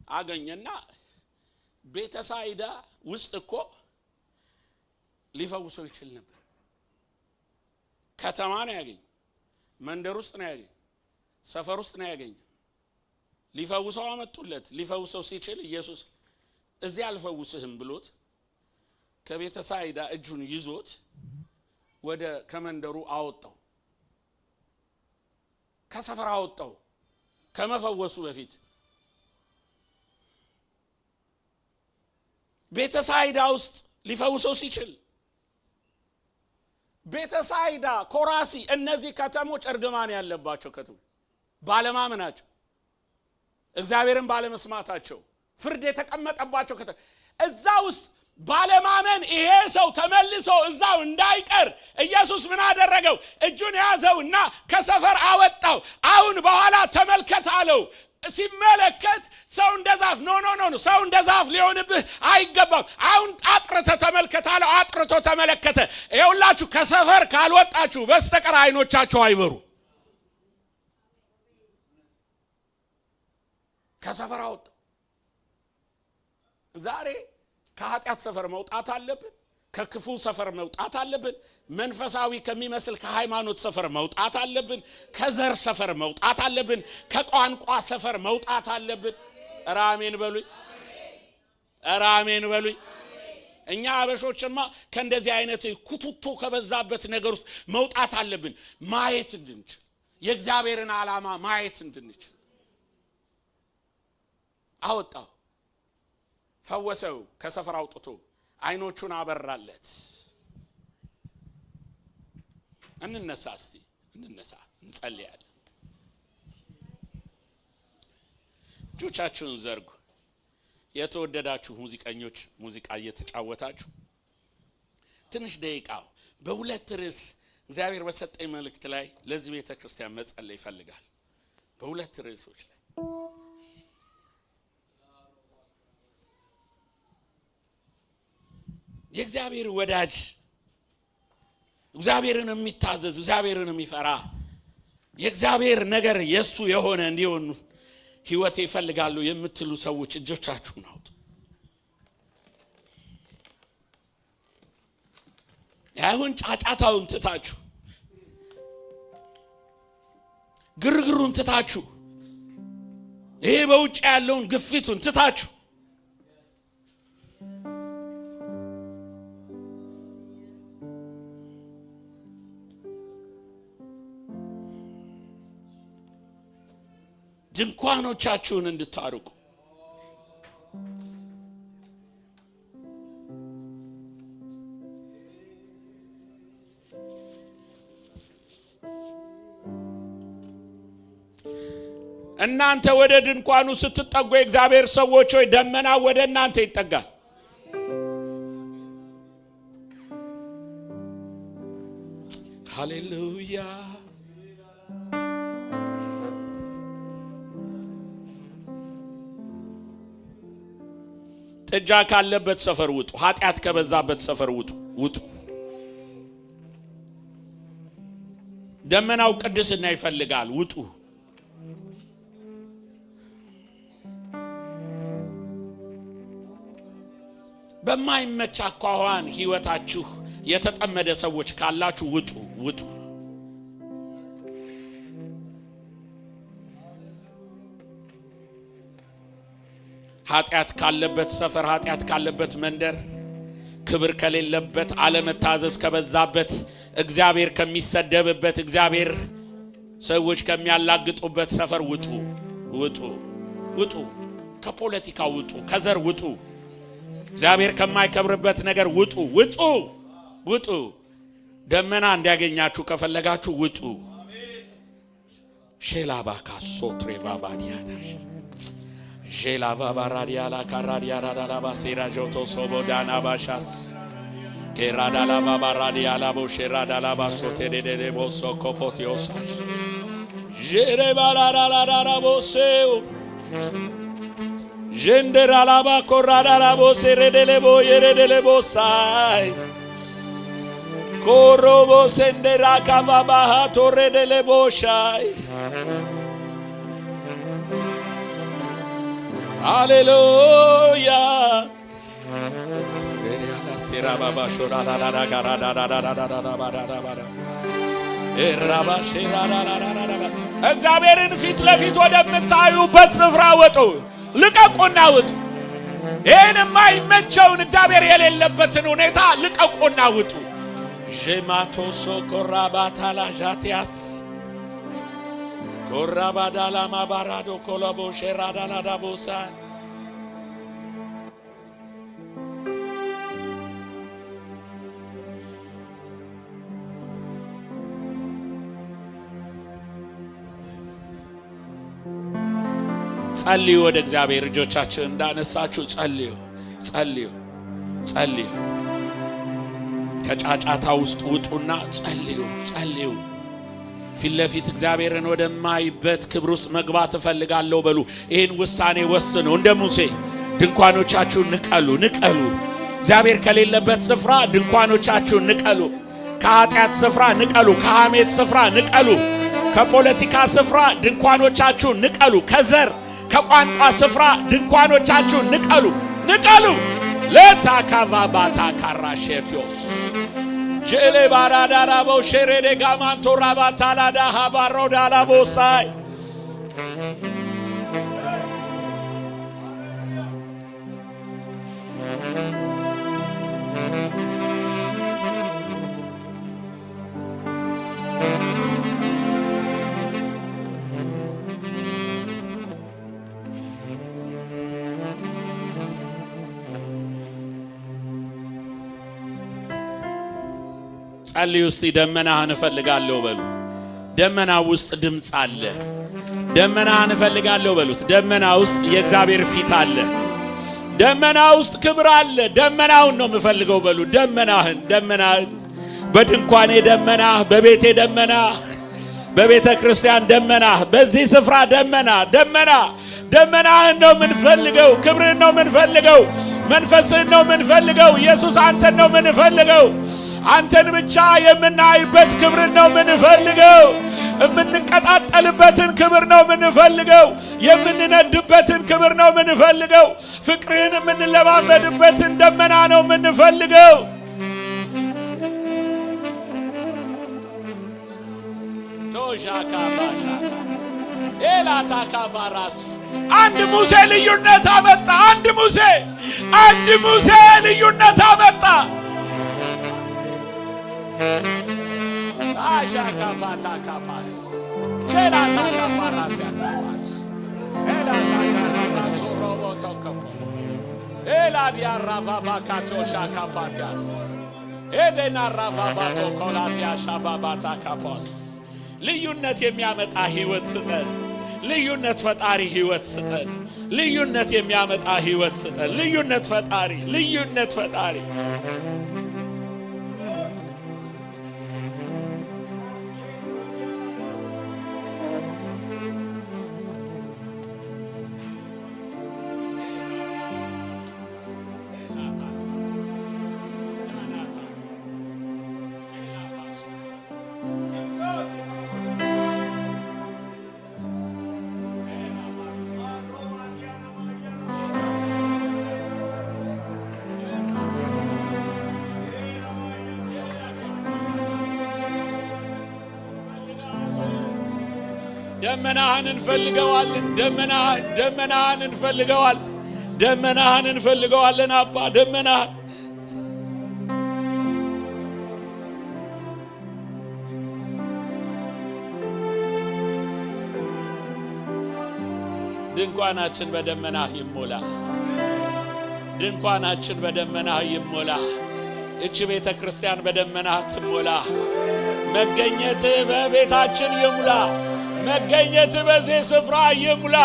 አገኘና ቤተሳይዳ ውስጥ እኮ ሊፈውሰው ይችል ነበር። ከተማ ነው ያገኘ፣ መንደር ውስጥ ነው ያገኘ፣ ሰፈር ውስጥ ነው ያገኘ። ሊፈውሰው አመጡለት። ሊፈውሰው ሲችል ኢየሱስ እዚህ አልፈውስህም ብሎት ከቤተሳይዳ እጁን ይዞት ወደ ከመንደሩ አወጣው፣ ከሰፈር አወጣው። ከመፈወሱ በፊት ቤተሳይዳ ውስጥ ሊፈውሰው ሲችል፣ ቤተሳይዳ፣ ኮራሲ፣ እነዚህ ከተሞች እርግማን ያለባቸው ከተሞች፣ ባለማመናቸው፣ እግዚአብሔርን ባለመስማታቸው ፍርድ የተቀመጠባቸው ከተሞች፣ እዛ ውስጥ ባለማመን ይሄ ሰው ተመልሶ እዛው እንዳይቀር ኢየሱስ ምን አደረገው? እጁን ያዘውና ከሰፈር አወጣው። አሁን በኋላ ተመልከት አለው። ሲመለከት ሰው እንደዛፍ ኖ ሰው እንደዛፍ ሊሆንብህ አይገባም። አሁን አጥርተ ተመልከት አለው። አጥርቶ ተመለከተ። ይኸውላችሁ ከሰፈር ካልወጣችሁ በስተቀር አይኖቻችሁ አይበሩ። ከሰፈር አወጣው። ዛሬ ከኃጢአት ሰፈር መውጣት አለብን። ከክፉ ሰፈር መውጣት አለብን። መንፈሳዊ ከሚመስል ከሃይማኖት ሰፈር መውጣት አለብን። ከዘር ሰፈር መውጣት አለብን። ከቋንቋ ሰፈር መውጣት አለብን። አሜን በሉኝ። አሜን በሉኝ። እኛ አበሾችማ ከእንደዚህ አይነት ኩቱቱ ከበዛበት ነገር ውስጥ መውጣት አለብን። ማየት እንድንችል፣ የእግዚአብሔርን ዓላማ ማየት እንድንችል አወጣው። ፈወሰው። ከሰፈር አውጥቶ አይኖቹን አበራለት። እንነሳ፣ እስቲ እንነሳ፣ እንጸልያለን። እጆቻችሁን ዘርጉ። የተወደዳችሁ ሙዚቀኞች ሙዚቃ እየተጫወታችሁ ትንሽ ደቂቃ በሁለት ርዕስ እግዚአብሔር በሰጠኝ መልእክት ላይ ለዚህ ቤተ ክርስቲያን መጸለይ ይፈልጋል። በሁለት ርዕሶች ላይ የእግዚአብሔር ወዳጅ፣ እግዚአብሔርን የሚታዘዝ፣ እግዚአብሔርን የሚፈራ፣ የእግዚአብሔር ነገር የሱ የሆነ እንዲሆን ህይወት ይፈልጋሉ የምትሉ ሰዎች እጆቻችሁን አውጡ። አሁን ጫጫታውን ትታችሁ፣ ግርግሩን ትታችሁ፣ ይሄ በውጭ ያለውን ግፊቱን ትታችሁ ድንኳኖቻችሁን እንድታርቁ እናንተ ወደ ድንኳኑ ስትጠጉ የእግዚአብሔር ሰዎች ሆይ ደመና ወደ እናንተ ይጠጋል። ሃሌሉያ። ጥጃ ካለበት ሰፈር ውጡ። ኃጢአት ከበዛበት ሰፈር ውጡ። ደመናው ቅድስና ይፈልጋል። ውጡ። በማይመች አኳኋን ህይወታችሁ የተጠመደ ሰዎች ካላችሁ ውጡ። ኃጢአት ካለበት ሰፈር፣ ኃጢአት ካለበት መንደር፣ ክብር ከሌለበት፣ አለመታዘዝ ከበዛበት፣ እግዚአብሔር ከሚሰደብበት፣ እግዚአብሔር ሰዎች ከሚያላግጡበት ሰፈር ውጡ። ከፖለቲካ ውጡ። ከዘር ውጡ። እግዚአብሔር ከማይከብርበት ነገር ውጡ። ደመና እንዲያገኛችሁ ከፈለጋችሁ ውጡ። ሼላባካ ሶትሬቫ ባዲያዳሽ ሼላቫ ባራዲያላ ካራዲያራዳባ ሴራጆቶ ሶቦዳና ባሻስ ኬራዳላባ ባራዲያላ ቦሼራዳላባ ሶቴዴዴቦ ሶኮፖቲዮስ ጄሬባላራራራ ቦሴው ጀንደራላባ ኮራዳላቦ ሴሬዴሌቦ የሬዴሌቦ ሳይ ኮሮቦ ሰንደራ ካባባሃ ቶሬዴሌቦ ሻይ ሃሌሉያ ሬዲያላ ሴራባባ ሾራዳዳዳ ጋራዳዳዳዳዳዳዳዳዳ ኤራባ ሼራዳዳዳዳዳ እግዚአብሔርን ፊት ለፊት ወደምታዩበት ስፍራ ወጡ። ልቀቁና ውጡ። ይህን የማይመቸውን እግዚአብሔር የሌለበትን ሁኔታ ልቀቁና ውጡ። ዤማቶሶ ኮራባታላ ዣቲያስ ኮራባዳላ ማባራዶ ኮሎቦ ሼራዳላ ዳቦሳ ጸልዩ። ወደ እግዚአብሔር እጆቻችሁን እንዳነሳችሁ ጸልዩ። ከጫጫታ ውስጥ ውጡና ጸልዩ። ፊት ለፊት እግዚአብሔርን ወደማይበት ክብር ውስጥ መግባት እፈልጋለሁ በሉ። ይህን ውሳኔ ወስኑ። እንደ ሙሴ ድንኳኖቻችሁን ንቀሉ። እግዚአብሔር ከሌለበት ስፍራ ድንኳኖቻችሁን ንቀሉ። ከኃጢአት ስፍራ ንቀሉ። ከሐሜት ስፍራ ንቀሉ። ከፖለቲካ ስፍራ ድንኳኖቻችሁን ንቀሉ። ከዘር ከቋንቋ ስፍራ ድንኳኖቻችሁን ንቀሉ። ለታካቫባታ ካራሼቲዮስ ጄሌ ባራዳራቦ ሼሬዴ ጋማንቶ ራባታላዳ ሃባሮዳላቦሳይ ጸልዩ። እስቲ ደመናህን እፈልጋለሁ በሉ። ደመና ውስጥ ድምፅ አለ። ደመናህን እፈልጋለሁ በሉት። ደመና ውስጥ የእግዚአብሔር ፊት አለ። ደመና ውስጥ ክብር አለ። ደመናውን ነው የምፈልገው በሉ። ደመናህን በድንኳኔ ደመናህ፣ በቤቴ ደመናህ፣ በቤተ ክርስቲያን ደመናህ፣ በዚህ ስፍራ ደመናህን ነው የምንፈልገው። ክብርን ነው የምንፈልገው። መንፈስህን ነው የምንፈልገው። ኢየሱስ አንተን ነው የምንፈልገው። አንተን ብቻ የምናይበት ክብርን ነው የምንፈልገው። የምንቀጣጠልበትን ክብር ነው የምንፈልገው። የምንነድበትን ክብር ነው የምንፈልገው። ፍቅርህን የምንለማመድበትን ደመና ነው የምንፈልገው። ቶሻካ ባሻካ ኤላታካ ባራስ አንድ ሙሴ ልዩነት አመጣ። አንድ ሙሴ ልዩነት አመጣ። አሻካ ባታ ካፓስ ቼላታ ካፓራስ ያካፓስ Eladia Rababakato Shakapatias. Edena Rababato Kolatia Shababata Kapos. ልዩነት የሚያመጣ ህይወት ስጠን። ልዩነት ፈጣሪ ህይወት ስጠን። ልዩነት የሚያመጣ ህይወት ስጠን። ልዩነት ፈጣሪ ደመናህን እንፈልገዋለን። ደመናህን እንፈልገዋለን። ደመናህን እንፈልገዋለን አባ ደመናህን ድንኳናችን በደመናህ ይሞላ። ድንኳናችን በደመናህ ይሞላ። እቺ ቤተ ክርስቲያን በደመናህ ትሞላ። መገኘት በቤታችን ይሙላ። መገኘት በዚህ ስፍራ ይሙላ።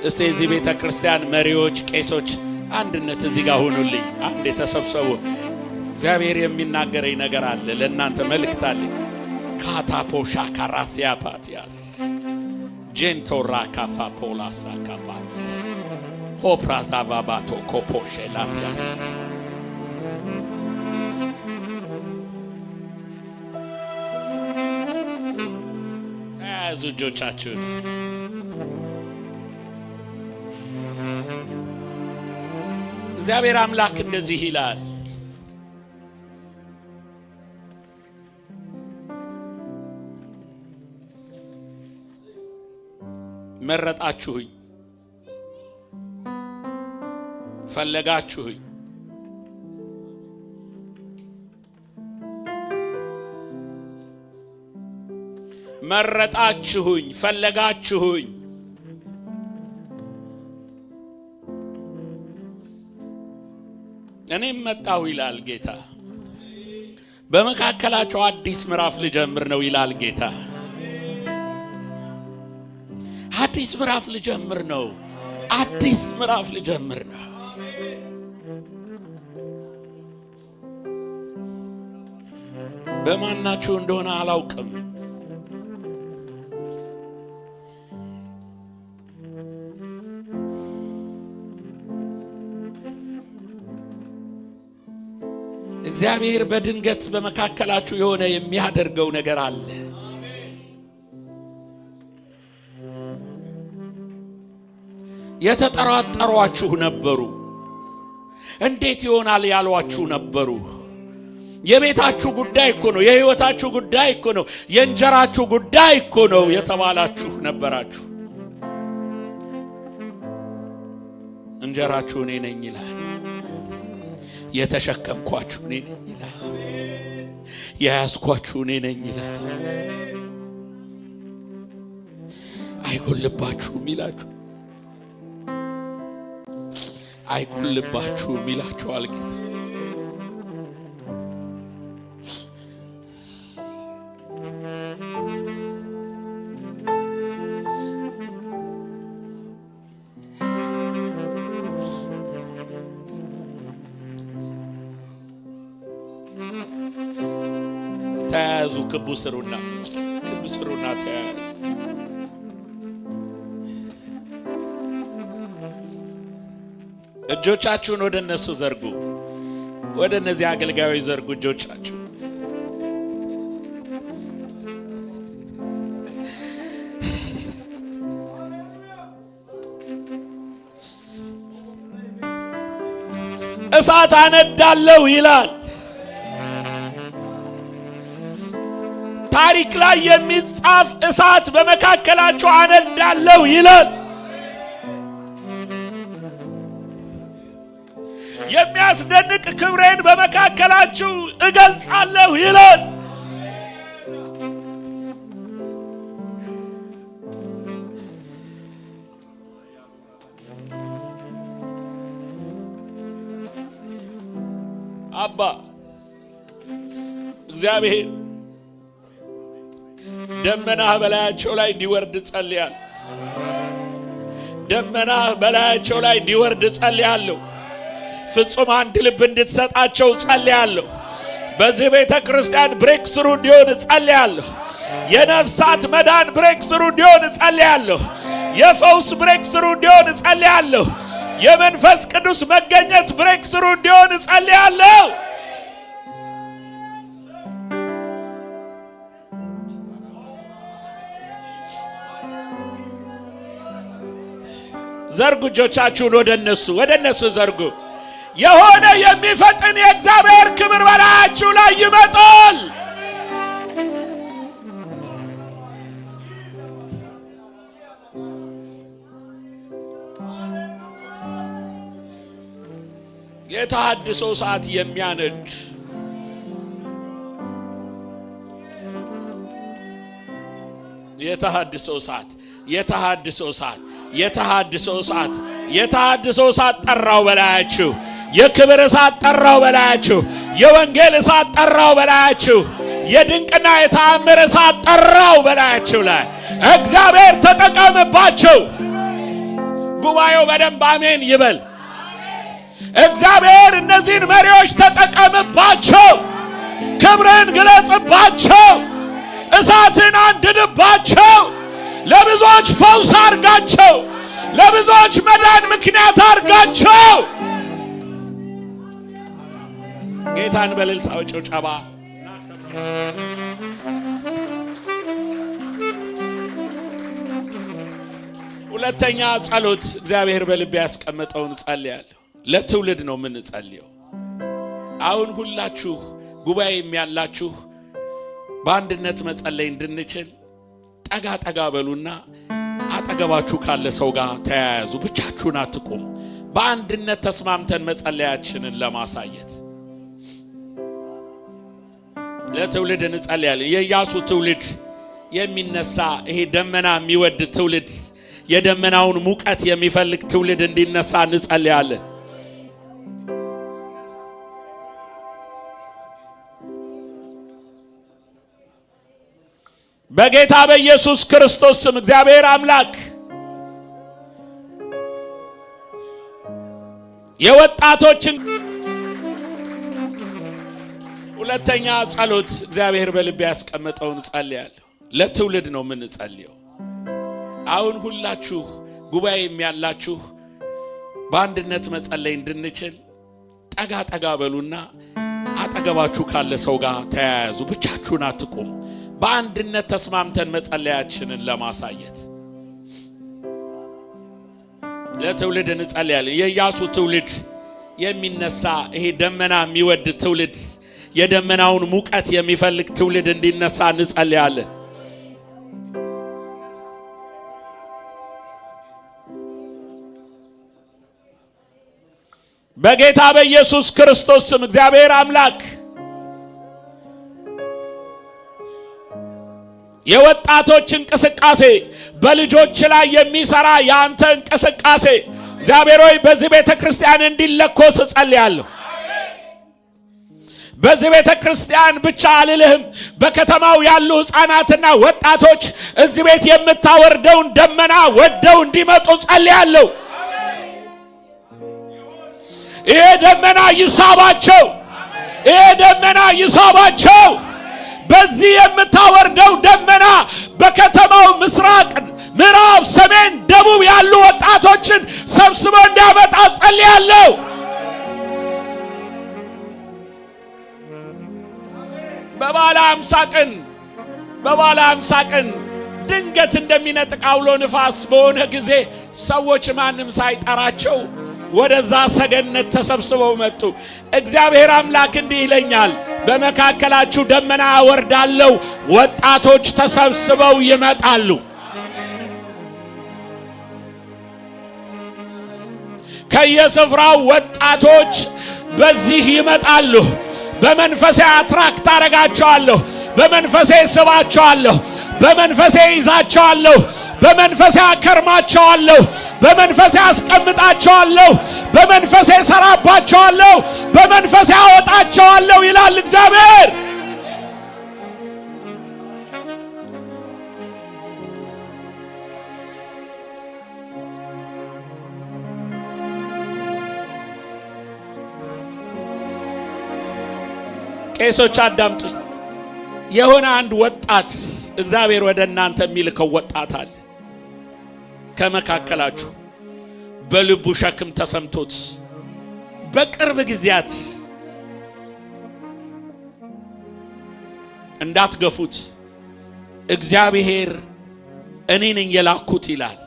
እስቲ እዚህ ቤተ ክርስቲያን መሪዎች፣ ቄሶች አንድነት እዚህ ጋር ሆኑልኝ። አንድ ተሰብሰቡ። እግዚአብሔር የሚናገረኝ ነገር አለ። ለእናንተ መልእክት አለ። ካታፖሻ ካራሲያ ፓቲያስ ጄንቶራ ካፋ ፖላሳ ካፓት ሆፕራዛቫባቶ ኮፖሼላቲያስ ተያዙ እጆቻችሁን። እግዚአብሔር አምላክ እንደዚህ ይላል፣ መረጣችሁኝ፣ ፈለጋችሁኝ፣ መረጣችሁኝ፣ ፈለጋችሁኝ፣ እኔም መጣሁ ይላል ጌታ። በመካከላቸው አዲስ ምዕራፍ ልጀምር ነው ይላል ጌታ። አዲስ ምዕራፍ ልጀምር ነው። አዲስ ምዕራፍ ልጀምር ነው። በማናችሁ እንደሆነ አላውቅም። እግዚአብሔር በድንገት በመካከላችሁ የሆነ የሚያደርገው ነገር አለ። የተጠራጠሯችሁ ነበሩ። እንዴት ይሆናል ያሏችሁ ነበሩ። የቤታችሁ ጉዳይ እኮ ነው፣ የህይወታችሁ ጉዳይ እኮ ነው፣ የእንጀራችሁ ጉዳይ እኮ ነው የተባላችሁ ነበራችሁ። እንጀራችሁ እኔ ነኝ ይላል። የተሸከምኳችሁ እኔ ነኝ ይላል። የያዝኳችሁ እኔ ነኝ ይላል። አይጎልባችሁም ይላችሁ፣ አይጎልባችሁም ይላችኋል ጌታ። ተያዙ፣ ክቡ ስሩና ተያዙ። እጆቻችሁን ወደ እነሱ ዘርጉ። ወደ እነዚህ አገልጋዮች ዘርጉ እጆቻችሁ። እሳት አነዳለሁ ይላል። ታሪክ ላይ የሚጻፍ እሳት በመካከላችሁ አነዳለሁ ይላል። የሚያስደንቅ ክብሬን በመካከላችሁ እገልጻለሁ ይላል። አባ እግዚአብሔር ደመና በላያቸው ላይ እንዲወርድ ጸልያለሁ። ደመና በላያቸው ላይ እንዲወርድ ጸልያለሁ። ፍጹም አንድ ልብ እንድትሰጣቸው ጸልያለሁ። በዚህ ቤተ ክርስቲያን ብሬክ ስሩ እንዲሆን ጸልያለሁ። የነፍሳት መዳን ብሬክ ስሩ እንዲሆን ጸልያለሁ። የፈውስ ብሬክ ስሩ እንዲሆን ጸልያለሁ። የመንፈስ ቅዱስ መገኘት ብሬክ ስሩ እንዲሆን ጸልያለሁ። ዘርጉ እጆቻችሁን ወደ እነሱ ዘርጉ። የሆነ የሚፈጥን የእግዚአብሔር ክብር በላያችሁ ላይ ይመጣል። የተሐድሶ ሰዓት የሚያነድ የተሐድሶ ሰዓት ጠራው በላያችሁ። የክብር እሳት ጠራው በላያችሁ። የወንጌል እሳት ጠራው በላያችሁ። የድንቅና የተአምር እሳት ጠራው በላያችሁ ላይ እግዚአብሔር ተጠቀምባቸው። ጉባኤው በደንብ አሜን ይበል። እግዚአብሔር እነዚህን መሪዎች ተጠቀምባቸው። ክብርን ግለጽባቸው። እሳትን አንድድባቸው። ለብዙዎች ፈውስ አርጋቸው። ለብዙዎች መዳን ምክንያት አርጋቸው። ጌታን በእልልታው ጭብጨባ ሁለተኛ ጸሎት እግዚአብሔር በልቤ ያስቀመጠውን ጸልያለሁ። ለትውልድ ነው ምን ጸልየው። አሁን ሁላችሁ ጉባኤም ያላችሁ በአንድነት መጸለይ እንድንችል ጠጋ በሉና አጠገባችሁ ካለ ሰው ጋር ተያያዙ። ብቻችሁን አትቆሙ። በአንድነት ተስማምተን መጸለያችንን ለማሳየት ለትውልድ እንጸልያለን። የኢያሱ ትውልድ የሚነሳ ይሄ ደመና የሚወድ ትውልድ፣ የደመናውን ሙቀት የሚፈልግ ትውልድ እንዲነሳ እንጸልያለን። በጌታ በኢየሱስ ክርስቶስ ስም እግዚአብሔር አምላክ የወጣቶችን ሁለተኛ ጸሎት እግዚአብሔር በልቤ ያስቀመጠውን ጸልያለሁ። ለትውልድ ነው ምን ጸልየው። አሁን ሁላችሁ ጉባኤም ያላችሁ በአንድነት መጸለይ እንድንችል ጠጋ በሉና አጠገባችሁ ካለ ሰው ጋር ተያያዙ። ብቻችሁን አትቆሙ። በአንድነት ተስማምተን መጸለያችንን ለማሳየት ለትውልድ እንጸልያለን። የኢያሱ ትውልድ የሚነሳ ይሄ ደመና የሚወድ ትውልድ፣ የደመናውን ሙቀት የሚፈልግ ትውልድ እንዲነሳ እንጸልያለን። በጌታ በኢየሱስ ክርስቶስ ስም እግዚአብሔር አምላክ የወጣቶች እንቅስቃሴ በልጆች ላይ የሚሰራ ያንተ እንቅስቃሴ እግዚአብሔር ሆይ በዚህ ቤተ ክርስቲያን እንዲለኮስ ጸልያለሁ። በዚህ ቤተ ክርስቲያን ብቻ አልልህም፣ በከተማው ያሉ ሕፃናትና ወጣቶች እዚህ ቤት የምታወርደውን ደመና ወደው እንዲመጡ ጸልያለሁ። ይሄ ደመና ይሳባቸው፣ ይሄ ደመና ይሳባቸው። በዚህ የምታወርደው ደመና በከተማው ምስራቅ፣ ምዕራብ፣ ሰሜን፣ ደቡብ ያሉ ወጣቶችን ሰብስቦ እንዲያመጣ ጸልያለሁ። በባለ 50 ቀን ድንገት እንደሚነጥቅ አውሎ ንፋስ በሆነ ጊዜ ሰዎች ማንም ሳይጠራቸው ወደዛ ሰገነት ተሰብስበው መጡ። እግዚአብሔር አምላክ እንዲህ ይለኛል፣ በመካከላችሁ ደመና አወርዳለሁ፣ ወጣቶች ተሰብስበው ይመጣሉ። ከየስፍራው ወጣቶች በዚህ ይመጣሉ። በመንፈሴ አትራክት አረጋቸዋለሁ። በመንፈሴ ስባቸዋለሁ። በመንፈሴ ይዛቸዋለሁ። በመንፈሴ አከርማቸዋለሁ። በመንፈሴ አስቀምጣቸዋለሁ። በመንፈሴ ሰራባቸዋለሁ። በመንፈሴ አወጣቸዋለሁ ይላል እግዚአብሔር። ቄሶች አዳምጡኝ። የሆነ አንድ ወጣት እግዚአብሔር ወደ እናንተ የሚልከው ወጣት አለ። ከመካከላችሁ በልቡ ሸክም ተሰምቶት በቅርብ ጊዜያት እንዳትገፉት፣ እግዚአብሔር እኔ ነኝ የላኩት ይላል።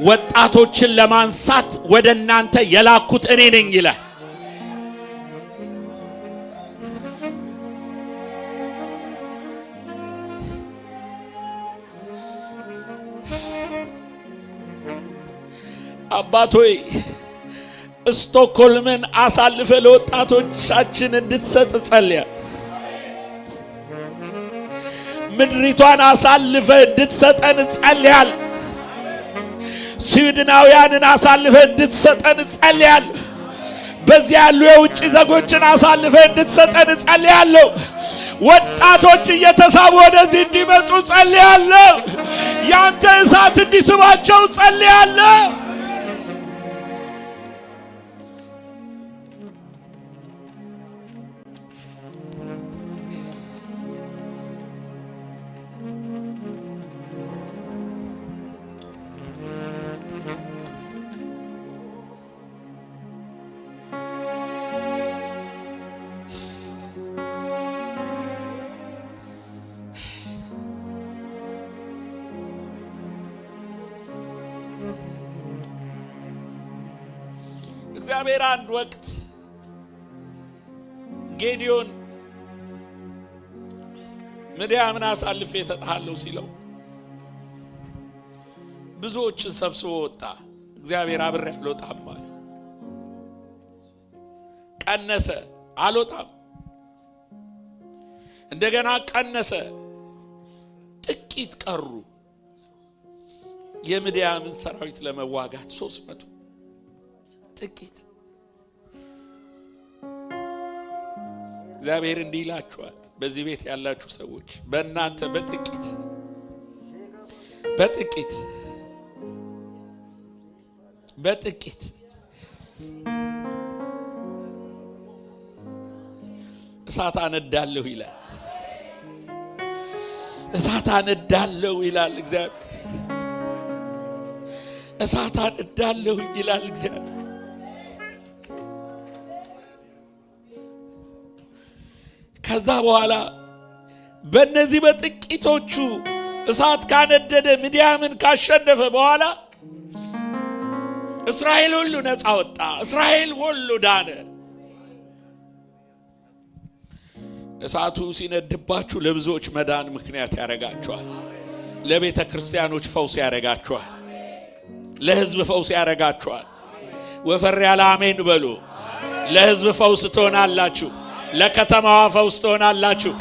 ወጣቶችን ለማንሳት ወደ እናንተ የላኩት እኔ ነኝ ይላል። አባቶይ ስቶክሆልምን አሳልፈ ለወጣቶቻችን እንድትሰጥ ጸልያለሁ። ምድሪቷን አሳልፈ እንድትሰጠን ጸልያለሁ። ስዊድናውያንን አሳልፈ እንድትሰጠን ጸልያለሁ። በዚያ ያሉ የውጭ ዜጎችን አሳልፈ እንድትሰጠን ጸልያለሁ። ወጣቶች እየተሳቡ ወደዚህ እንዲመጡ ጸልያለሁ። ያንተ እሳት እንዲስባቸው ጸልያለሁ። እግዚአብሔር አንድ ወቅት ጌዲዮን ምድያምን አሳልፌ እሰጥሃለሁ ሲለው ብዙዎችን ሰብስቦ ወጣ። እግዚአብሔር አብሬ አልወጣም አለ። ቀነሰ፣ አልወጣም። እንደገና ቀነሰ፣ ጥቂት ቀሩ። የምድያምን ሰራዊት ለመዋጋት 300 ጥቂት። እግዚአብሔር እንዲህ ይላችኋል፣ በዚህ ቤት ያላችሁ ሰዎች በእናንተ በጥቂት እሳት አነዳለሁ ይላል። እሳት አነዳለሁ ይላል እግዚአብሔር። እሳት አነዳለሁ ይላል እግዚአብሔር። ከዛ በኋላ በእነዚህ በጥቂቶቹ እሳት ካነደደ ምድያምን ካሸነፈ በኋላ እስራኤል ሁሉ ነፃ ወጣ። እስራኤል ሁሉ ዳነ። እሳቱ ሲነድባችሁ ለብዙዎች መዳን ምክንያት ያረጋችኋል። ለቤተ ክርስቲያኖች ፈውስ ያረጋችኋል። ለሕዝብ ፈውስ ያረጋችኋል። ወፈር ያለ አሜን በሉ። ለሕዝብ ፈውስ ትሆናላችሁ። ለከተማዋ ፈውስ ትሆናላችሁ።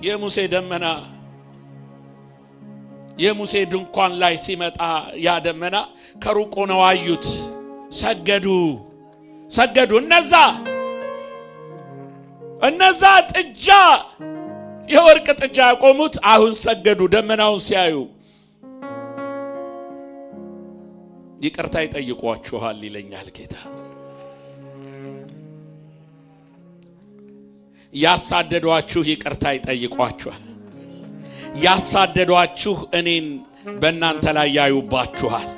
የሙሴ ደመና የሙሴ ድንኳን ላይ ሲመጣ ያ ደመና ከሩቅ ሆነው አዩት፣ ሰገዱ። እነዛ ጥጃ የወርቅ ጥጃ ያቆሙት አሁን ሰገዱ። ደመናውን ሲያዩ ይቅርታ ይጠይቋችኋል ይለኛል ጌታ። ያሳደዷችሁ ይቅርታ ይጠይቋችኋል። ያሳደዷችሁ እኔን በእናንተ ላይ ያዩባችኋል።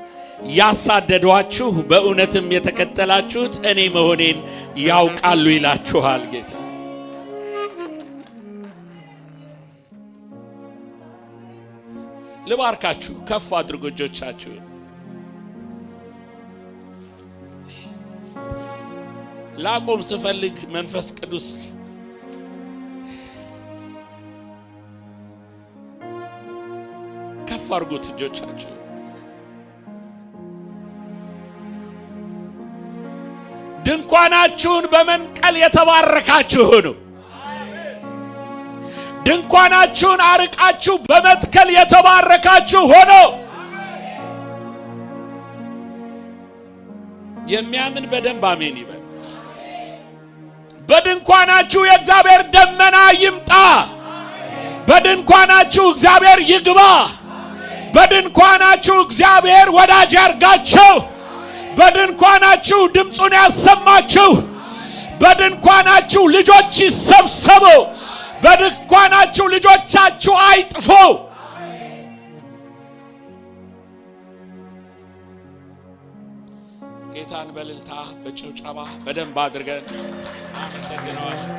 ያሳደዷችሁ በእውነትም የተከተላችሁት እኔ መሆኔን ያውቃሉ ይላችኋል ጌታ። ልባርካችሁ፣ ከፍ አድርጉ እጆቻችሁን። ላቆም ስፈልግ መንፈስ ቅዱስ ከፍ አድርጉት እጆቻችሁ። ድንኳናችሁን በመንቀል የተባረካችሁ ሁኑ። ድንኳናችሁን አርቃችሁ በመትከል የተባረካችሁ ሆኖ የሚያምን በደንብ አሜን ይበል። በድንኳናችሁ የእግዚአብሔር ደመና ይምጣ። በድንኳናችሁ እግዚአብሔር ይግባ። በድንኳናችሁ እግዚአብሔር ወዳጅ ያርጋችሁ። በድንኳናችሁ ድምፁን ያሰማችሁ። በድንኳናችሁ ልጆች ይሰብሰቡ። በድንኳናችሁ ልጆቻችሁ አይጥፉ። ጌታን በእልልታ በጭብጨባ በደንብ አድርገን አመሰግነዋለን።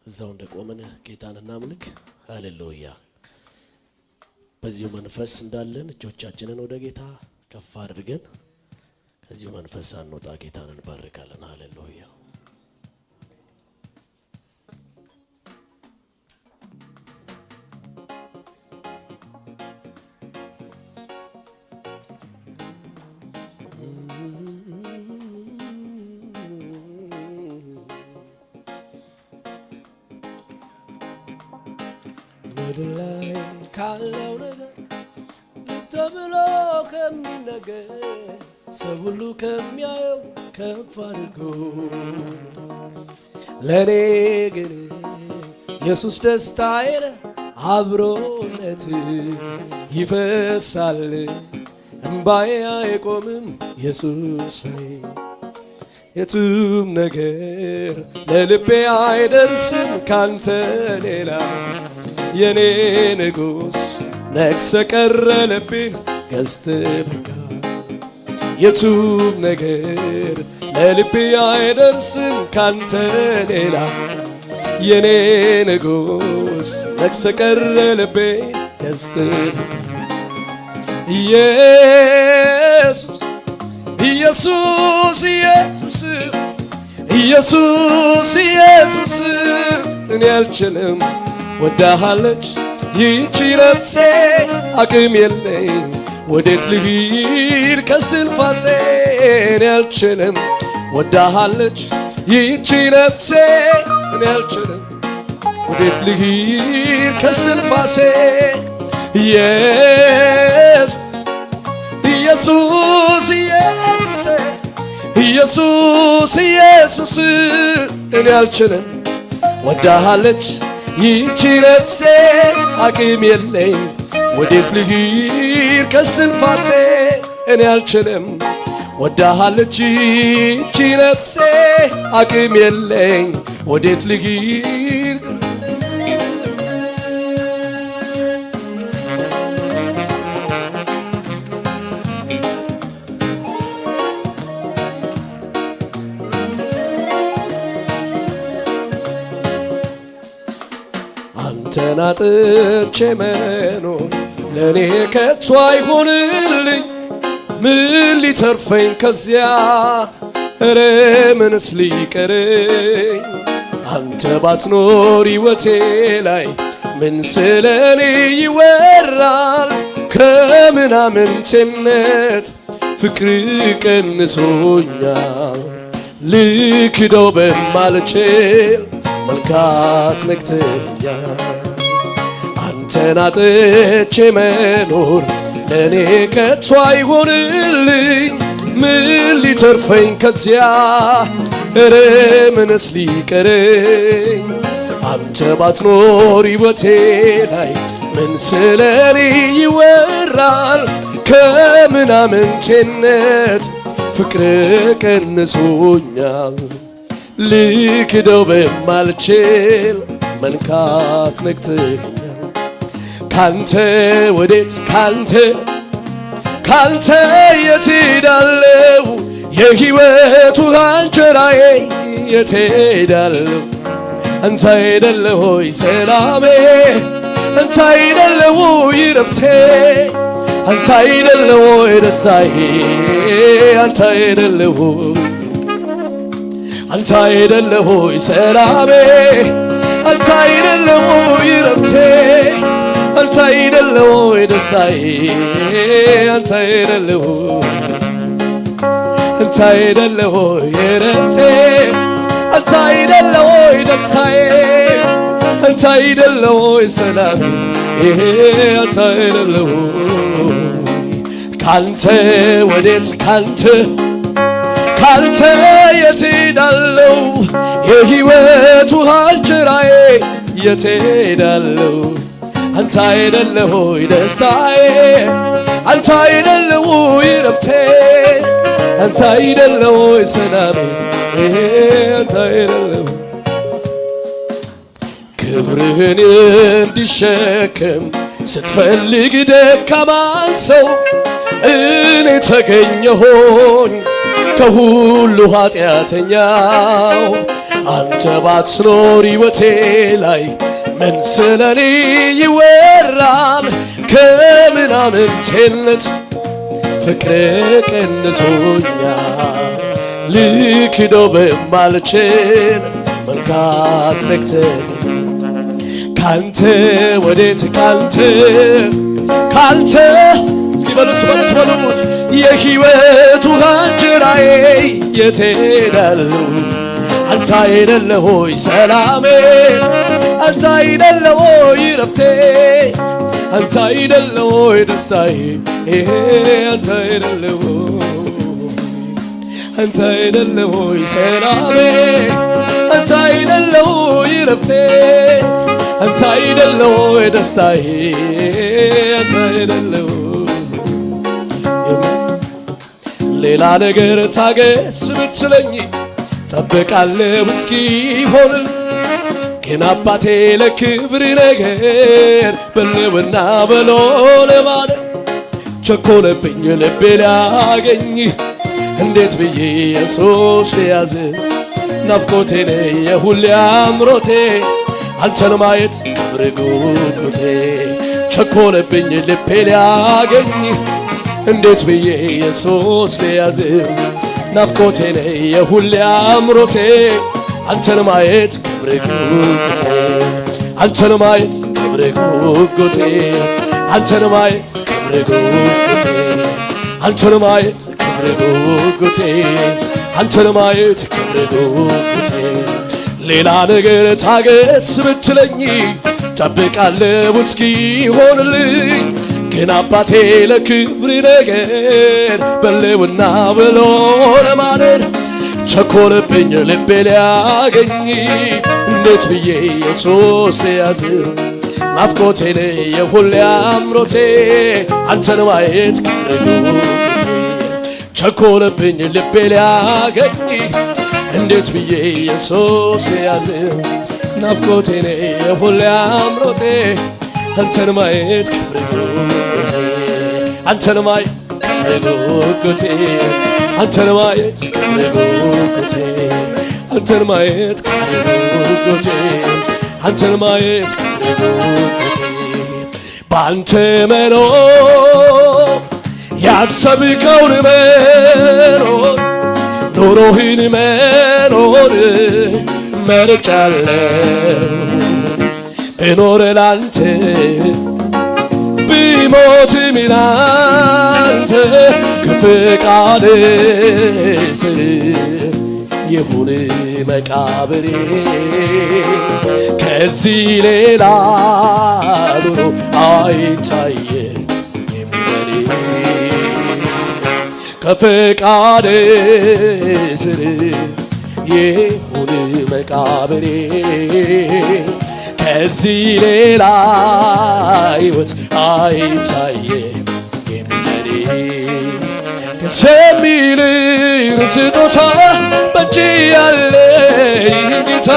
እዛው እንደቆመን ጌታን እናምልክ። ሃሌሉያ። በዚሁ መንፈስ እንዳለን እጆቻችንን ወደ ጌታ ከፍ አድርገን ከዚሁ መንፈስ ሳንወጣ ጌታን እንባርካለን። ሃሌሉያ። ላይ ካለው ነገር ተብሎ ከሚነገር ሰው ሁሉ ከሚያየው ከፍ አድርጎ ለኔ ግን ኢየሱስ ደስታዬ አብሮነት ይፈሳል እምባዬ አይቆምም ኢየሱስ የቱም ነገር ለልቤ አይደርስም ካንተ ሌላ የኔ ንጉስ ነግሰ ቀረ ልቤን ገዝተህ የቱም ነገር ለልቤ አይደርስም ካንተ ሌላ የኔ ንጉስ ነግሰ ቀረ ልቤን ገዝተህ ኢየሱስ ኢየሱስ ኢየሱስ ኢየሱስ ኢየሱስ እኔ አልችልም ወዳሃለች ይህች ነፍሴ አቅም የለኝ ወዴት ልሂድ ከስትንፋሴ እኔ አልችልም ወዳሃለች ይህች ነፍሴ እኔ አልችልም ወዴት ልሂድ ከስትንፋሴ ኢየሱስ ኢየሱስ ኢየሱስ ኢየሱስ እኔ አልችልም ወዳሃለች ይህች ነፍሴ አቅም የለኝ ወዴት ልሂድ ከስትንፋሴ እኔ አልችልም ወዳሃለች ይህች ነፍሴ አቅም የለኝ ወዴት ልሂድ አንተን አጥቼ መኖር ለኔ ከቶ አይሆንልኝ ምን ሊተርፈኝ ከዚያ ኧረ ምንስ ሊቀረኝ አንተ ባትኖር ሕይወቴ ላይ ምን ስለኔ ይወራል ከምናምንቴነት ፍቅር ቀንሶኛል ልክደው በማልችል መልካት ነክተኛል አንተን አጥቼ መኖር ለኔ ከቶ አይሆንልኝ ምን ሊተርፈኝ ከዚያ ኧረ ምንስ ሊቀረኝ አንተ ባትኖር ሕይወቴ ላይ ምን ስለኔ ይወራል ከምናምንቴነት ፍቅር ቀንሶኛል ልክደው በማልችል መንካት ነክተኛል ካንተ ወዴት ካንተ የት ሄዳለሁ የሕይወት ውሃ እንጀራዬ የት ሄዳለሁ አንተ አይደለህ ሆይ ሰላሜ አንተ አይደለህ ሆይ ረፍቴ አንተ አይደለህ ወይ ደስታዬ አንተ አይደለህ አንተ አይደለህ ወይ ሰላሜ አንተ አይደለህ ወይ ረፍቴ አንተ አይደለህ ወይ ደስታዬ አንተ አይደለህ አንተ አይደለህ ወይ ረፍቴ አንተ አይደለህ ወይ ደስታዬ አንተ አይደለህ ወይ ሰላሜ አንተ አይደለህ ካንተ ወዴት ካንተ የት ሄዳለሁ የሕይወት ውሃ እንጀራዬ የት ሄዳለሁ አንተ አይደለህ ወይ ደስታዬ አንተ አይደለህ ወይ ረፍቴ አንተ አይደለህ ወይ ሰላሜ አንተ አይደለህ ክብርህን እንዲሸከም ስትፈልግ ደካማን ሰው እኔ ተገኘሆኝ ከሁሉ ኃጢአተኛው አንተ ባትኖር ሕይወቴ ላይ ምን ስለኔ ይወራል ከምናምንቴነት ፍቅር ቀንሶኛል ልክደው በማልችል መንካት ነክተህ ካንተ ወዴት ካንተ እስኪ በሉት የሕይወት ውሃ እንጀራዬ የት ሄዳለሁ አንተ አይደለህ ወይ ሰላሜ አንተ አይደለህ ወይ ረፍቴ አንተ አይደለህ ወይ ደስታዬ አንተ አይደለህ አንተ አይደለህ ወይ ሰላሜ አንተ አይደለህ ወይ ረፍቴ አንተ አይደለህ ወይ ደስታዬ አንተ አይደለህ ሌላ ነገር ታገስ ብትለኝ ጠብቃለሁ እስኪሆን ግን አባቴ ለክብር ነገር በልብና በሎ ለማለት ቸኮለብኝ ልቤ ሊያገኝ እንዴት ብዬ ኢየሱስ ሊያዝ ናፍቆቴ ነህ የሁሌ አምሮቴ አንተን ማየት ክብር ጉጉቴ ቸኮለብኝ ልቤ ሊያገኝ እንዴት ብዬ ኢየሱስ ሊያዝ ናፍቆቴ ነህ የሁሌ አምሮቴ አንተን ማየት ክብር ጉጉቴ አንተን ማየት ክብር ጉጉቴ አንተን ማየት ክብር ጉጉቴ አንተን ማየት ክብር ጉጉቴ አንተን ማየት ክብር ጉጉቴ ሌላ ነገር ታገስ ብትለኝ ጠብቃለሁ እስኪሆንልኝ ግን አባቴ ለክብር ነገር በልብና ብሎ ለማደር ቸኮለብኝ ልቤ ሊያገኝ እንዴት ብዬ ኢየሱስ ሊያዝ ናፍቆቴ ነህ የሁሌ አምሮቴ አንተን ማየት ክብር ጉጉቴ ቸኮለብኝ ልቤ ሊያገኝ እንዴት ብዬ ኢየሱስ ሊያዝ ናፍቆቴ ነህ የሁሌ አምሮቴ አንተን ማየት ክብር ጉጉቴ አንተን ማየት ክብር ጉጉቴ አንተን ማየት ክብር ጉጉቴ አንተን ማየት ክብር ጉጉቴ አንተን ማየት ክብር ጉጉቴ በአንተ መኖር ያሰብከውን መኖር ኑሮህን መኖር መርጫለሁ ብኖር ላንተ ብሞትም ላንተ ከፍቃድ ስር ይሁን መቃብሬ ከዚህ ሌላ ኑሮ አይታየኝም ለኔ ከፍቃድ ስር ይሁን መቃብሬ ከዚህ ሌላ ሕይወት አይታየኝም ለኔ ደስ የሚል ስጦታ በእጅ ያለ ጌታ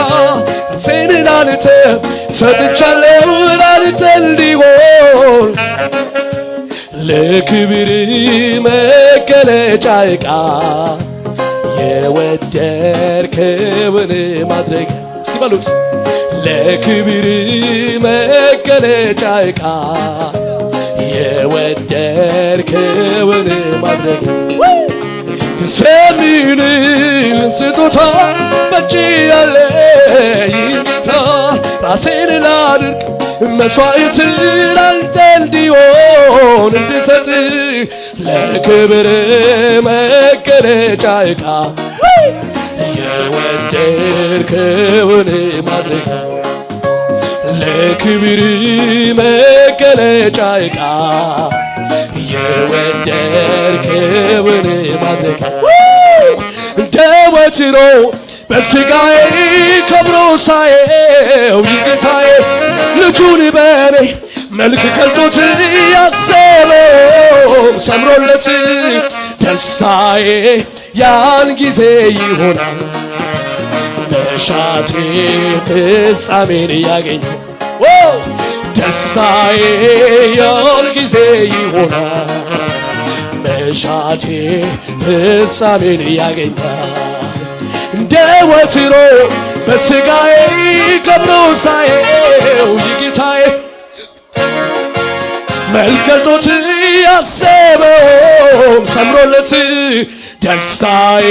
ራሴን ላንተ ሰጥቻለሁ ላንተ እንዲሆን ለክብር መገለጫ ዕቃ የወደድከውን ማድረግ እስቲ በሉት ለክብር መገለጫ ዕቃ የወደድከውን ማድረግ ትሰሚን ስጦታ በእጅ ያለኝ ጌታ ራሴን ላድርግ መስዋዕት ላንተ እንዲሆን እንድሰጥ ለክብር መገለጫ ዕቃ የወደድከውን ማድረግ ለክብር መገለጫ ዕቃ የወደድከውን ማድረግ እንደ ወትሮ በሥጋዬ ከብሮ ሳየው ጌታዬ ልጁን በኔ መልክ ቀልጦት ያሰበው ሰምሮለት ደስታዬ ያን ጊዜ ይሆናል መሻቴ ፍጻሜን ያገኛል ደስታዬ ያን ጊዜ ይሆናል መሻቴ ፍጻሜን ያገኛል እንደ ወትሮ በሥጋዬ ከብሮ ሳየው ጌታዬ መልክ ቀልጦት ያሰበው ሰምሮለት ደስታዬ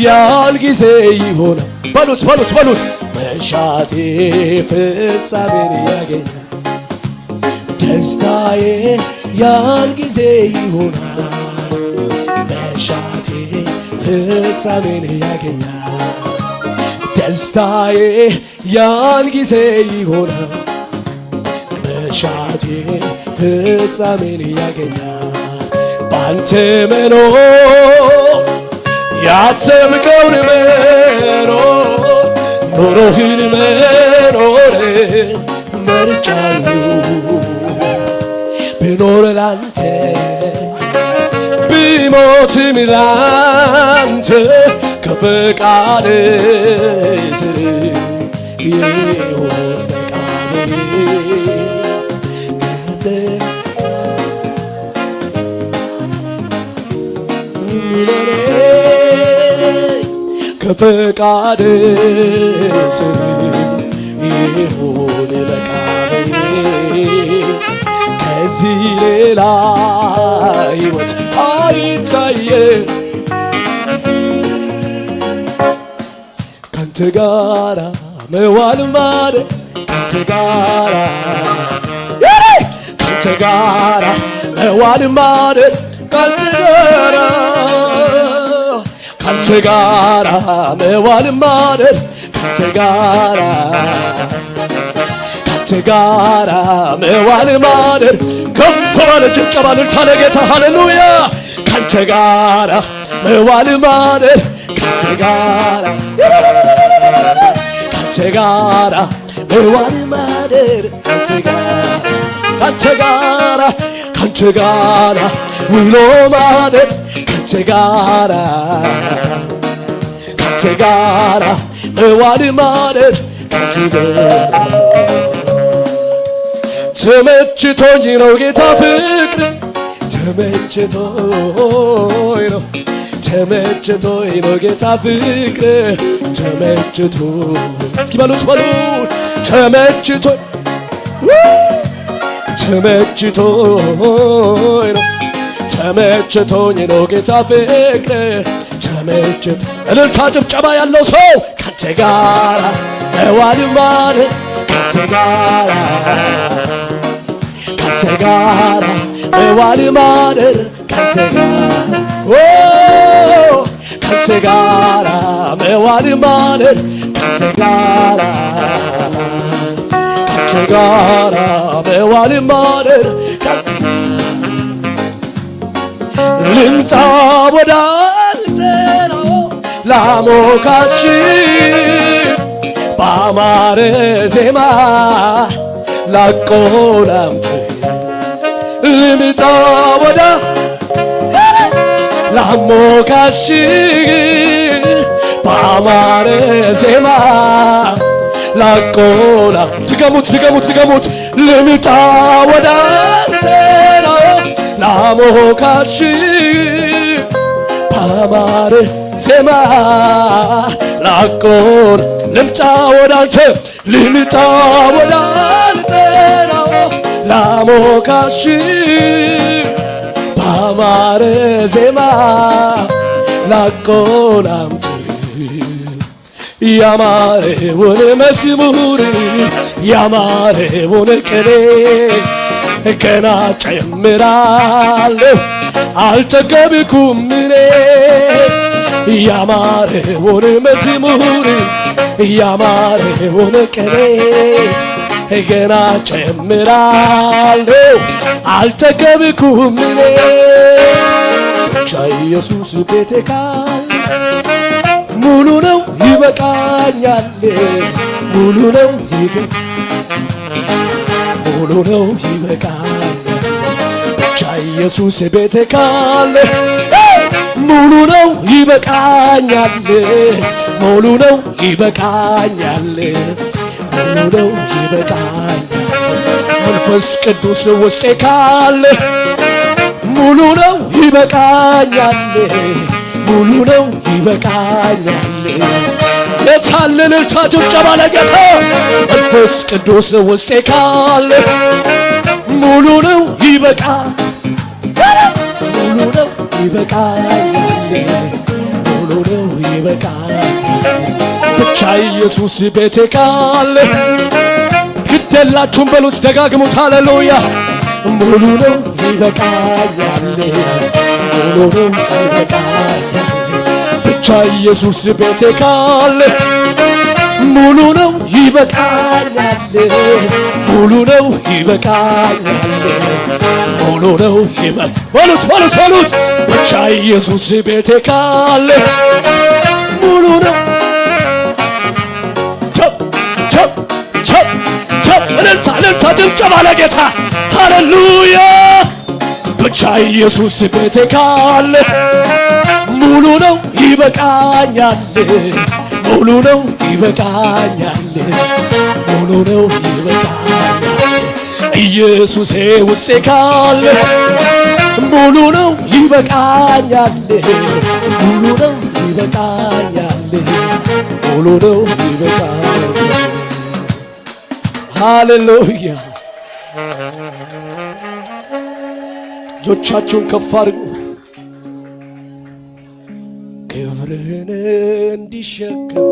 ያን ጊዜ ይሆናል በሉት በሉት በሉት መሻቴ ፍጻሜን ያገኛል ደስታዬ ያን ጊዜ ይሆናል መሻቴ ፍጻሜን ያገኛል ደስታዬ ያን ጊዜ ይሆናል መሻቴ ፍጻሜን ያገኛል ባንተ መኖር ያሰብከውን መኖር ኑሮህን መኖር መርጫለሁ ብኖር ላንተ ብሞትም ላንተ ከፈቃድ ስር ይሆን መቃብሬ ከፈቃድ ስር ይሆን መቃብሬ ከዚህ ሌላ ሕይወት አይታየም ካንተ ጋራ መዋል ማደር ካንተ ጋራ ካንተ ጋራ መዋል ማደር ካንተ ጋራ ካንተ ጋራ መዋል ማደር ካንተ ጋራ ካንተ ጋራ መዋል ማደር ከፍ ባለ ጭብጨባ እልልታ ለጌታ ሃሌሉያ ካንተ ጋራ መዋል ማደር ካንተ ጋራ ካንተ ጋራ መዋል ማደር ካንተ ጋራ ካንተ ጋራ ውሎ ማደር ካንተ ጋራ ካንተ ጋራ መዋል ማደር ካንተ ጋራ ተመችቶኝ ነው ጌታ ፍቅር ተመችቶኝ ነው ተመችቶኝ ነው ጌታ ፍቅር ተመችቶኝ እስኪ በሉት በሉት ተመችቶኝ ተመችቶኝ ነው ተመችቶኝ ነው ጌታ ፍቅር ተመችቶኝ እልልታ ጭብጨባ ያለው ሰው ካንተ ጋራ መዋል ማደር ካንተ ጋራ ካንተ ጋራ መዋል ማደር ካንተ ጋራ ካንተ ጋራ መዋል ማደር ካንተ ጋራ ካንተ ጋራ መዋል ማደር ልምጣ ወደ አንተ ነው ላሞካች ባማረ ዜማ ላቆላምጥ ልምጣ ወደ ላሞካሽ ባማረ ዜማ ላቆላ ድገሙት ድገሙት ድገሙት ልምጣ ወደ አንተ ነው ላሞካሽ ባማረ ዜማ ላቆላ ልምጣ ወደ አንተ ልምጣ ወደ አንተ ነው ላሞካሽ ባማረ ዜማ ላቆላምጥ ያማረውን መዝሙር ያማረውን ቅኔ ገና ጨምራለሁ አልጠገብኩም እኔ ያማረውን መዝሙር ያማረውን ቅኔ ገና ጨምራለሁ አልጠገብኩም እኔ ብቻ ኢየሱስ ቤቴ ካለ ሙሉ ነው ይበቃኛል ሙሉ ነው ሙሉ ነው ይበቃኛል ብቻ ኢየሱስ ቤቴ ካለ ሙሉ ነው ይበቃኛል ሙሉ ነው ይበቃኛል ሙሉ ነው ይበቃኛል መንፈስ ቅዱስ ውስጤ ካለ ሙሉ ነው ይበቃኛል ሙሉ ነው ይበቃኛል የታለለ ጭብጨባ ለጌታ መንፈስ ቅዱስ ውስጤ ካለ ሙሉ ነው ይበቃኛል ሙሉ ነው ይበቃኛል ሙሉ ነው ይበቃኛል ብቻ ኢየሱስ ቤቴ ካለ ግደላችሁም በሉት ደጋግሙት ሃሌሉያ ሙሉ ነው ይበቃኛል ሙሉ ነው ይበቃኛል ብቻ ኢየሱስ ቤቴ ካለ ሙሉ ነው ይበቃኛል ሙሉ ነው ይበቃኛል ሙሉ ነው በሉት ብቻ ኢየሱስ ቤቴ ካለ ሙሉ ነው እልልታ ጭብጨባ ለጌታ ሃሌሉያ ብቻ ኢየሱስ ቤቴ ካለ ሙሉ ነው ይበቃኛል ሙሉ ነው ይበቃኛል ሙሉ ነው ይበቃኛል ኢየሱሴ ውስጤ ካለ ሙሉ ነው ይበቃኛል ሙሉ ነው ይበቃኛል ሙሉ ነው ይበቃኛል ሃሌሉያ እጆቻችሁን ከፍ አድርጉ ክብርህን እንዲሸከም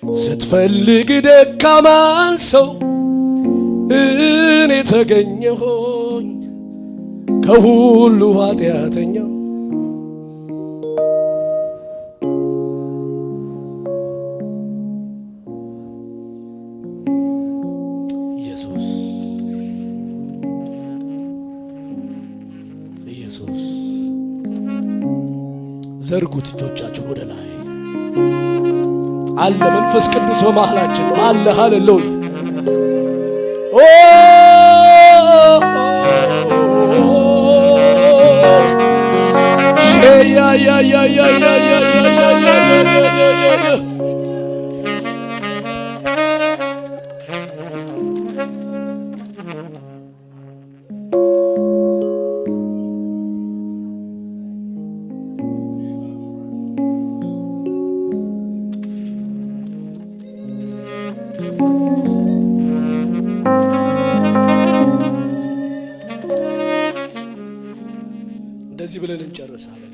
ስትፈልግ ደካማን ሰው እኔ ተገኘሁኝ ከሁሉ ኃጢአተኛው ኢየሱስ ዘርጉት እጆቻችሁን ወደ ላይ አለ መንፈስ ቅዱስ በመሃላችን ነው አለ ሃሌሉያ እንደዚህ ብለን እንጨርሳለን።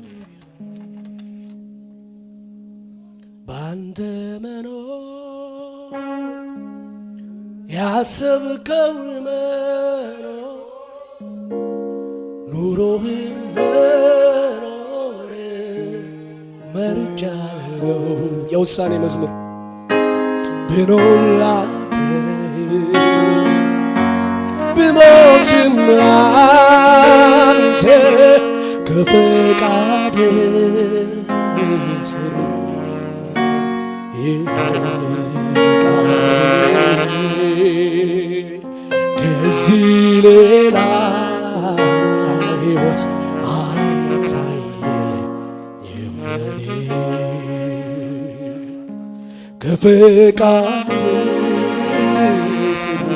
ባንተ መኖር ያሰብከው መኖር ኑሮህን መኖር መርጫለሁ። የውሳኔ መዝሙር ብኖር ላንተ ብሞትም ላንተ ከፈቃድ ስር ከዚህ ሌላ ሕይወት አይታየኝም ለኔ ከፈቃድ ስር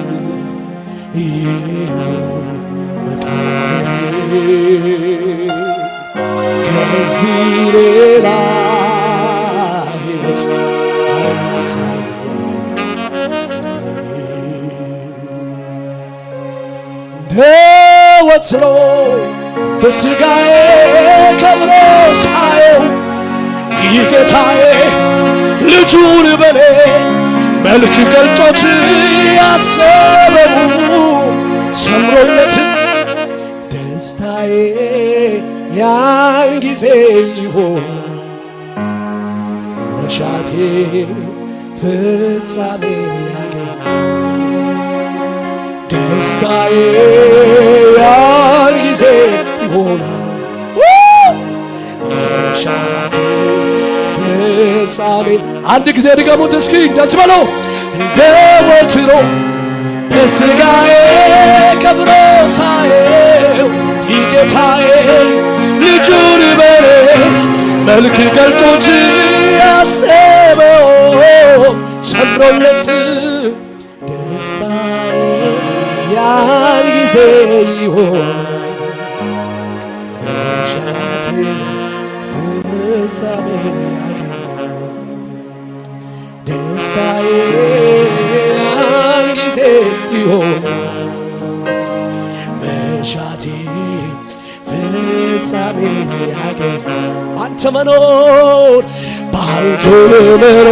ከዚህ ሌላ ሕይወት ወትሮ በሥጋዬ ከብሮ ሳየው ይህ ጌታዬ ልጁን በኔ መልክ ገልጦት ያሰበው ሰምሮለት ደስታዬ ያን ጊዜ ይሆን መሻቴ ፍጻሜን ያገኝ ደስታዬ ያን ጊዜ ይሆናል መሻቴ ፍጻሜን። አንድ ጊዜ ድገሙት እስኪ ደስ በለው። እንደ ወትሮ በሥጋዬ ከብሮ ሳየው ይህ ጌታዬ ልጁን በኔ መልክ ገልጦት ያሰበው ሰምሮለት ደስታዬ ያን ጊዜ ይሆናል መሻቴ ፍጻሜን ያገኛል ደስታዬ ያን ጊዜ ይሆናል መሻቴ ፍጻሜን ያገኛል። ባንተ መኖር ባንተ መኖር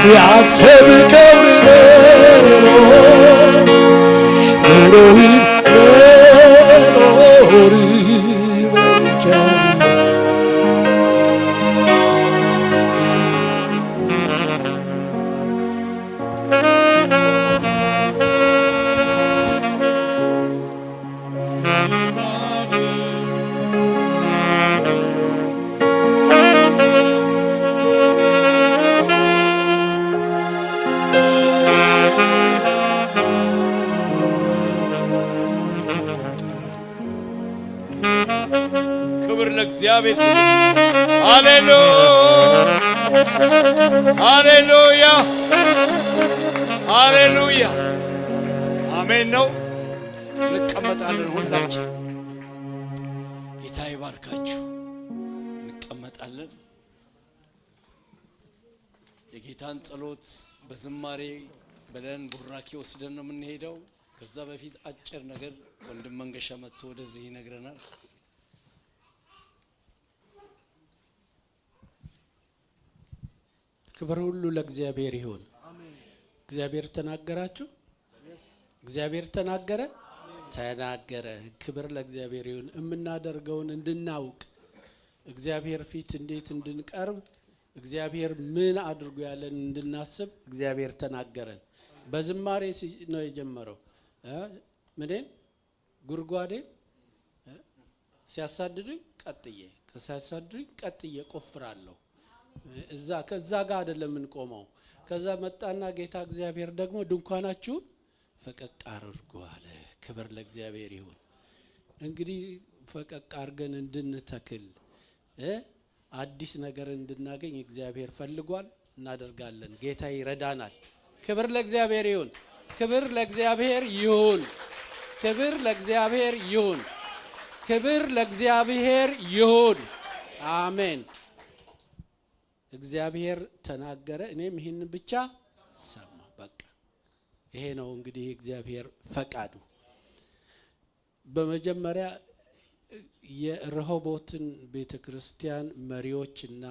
ያሰብከው መኖር ኑሮህን መኖር መርጫለሁ። ክብር ለእግዚአብሔር ስም። ሃሌሉያ ሃሌሉያ ሃሌሉያ አሜን ነው። እንቀመጣለን ሁላችን። ጌታ ይባርካችሁ። እንቀመጣለን። የጌታን ጸሎት በዝማሬ ብለን ቡራኬ ወስደን ነው የምንሄደው። ከዛ በፊት አጭር ነገር ወንድም መንገሻ መጥቶ ወደዚህ ይነግረናል። ክብር ሁሉ ለእግዚአብሔር ይሁን። እግዚአብሔር ተናገራችሁ? እግዚአብሔር ተናገረ? ተናገረ። ክብር ለእግዚአብሔር ይሁን። የምናደርገውን እንድናውቅ እግዚአብሔር ፊት እንዴት እንድንቀርብ እግዚአብሔር ምን አድርጎ ያለን እንድናስብ እግዚአብሔር ተናገረን። በዝማሬ ነው የጀመረው። ምንን ጉድጓዴን ሲያሳድዱኝ ቀጥዬ ከሲያሳድዱኝ ቀጥዬ ቆፍራለሁ። ከዛ ጋር አይደለም እንቆመው። ከዛ መጣና ጌታ እግዚአብሔር ደግሞ ድንኳናችሁን ፈቀቅ አድርጉ አለ። ክብር ለእግዚአብሔር ይሁን። እንግዲህ ፈቀቅ አድርገን እንድንተክል አዲስ ነገር እንድናገኝ እግዚአብሔር ፈልጓል። እናደርጋለን። ጌታ ይረዳናል። ክብር ለእግዚአብሔር ይሁን። ክብር ለእግዚአብሔር ይሁን። ክብር ለእግዚአብሔር ይሁን። ክብር ለእግዚአብሔር ይሁን። አሜን። እግዚአብሔር ተናገረ፣ እኔም ይህን ብቻ ሰማ። በቃ ይሄ ነው እንግዲህ እግዚአብሔር ፈቃዱ። በመጀመሪያ የረሆቦትን ቤተክርስቲያን መሪዎችና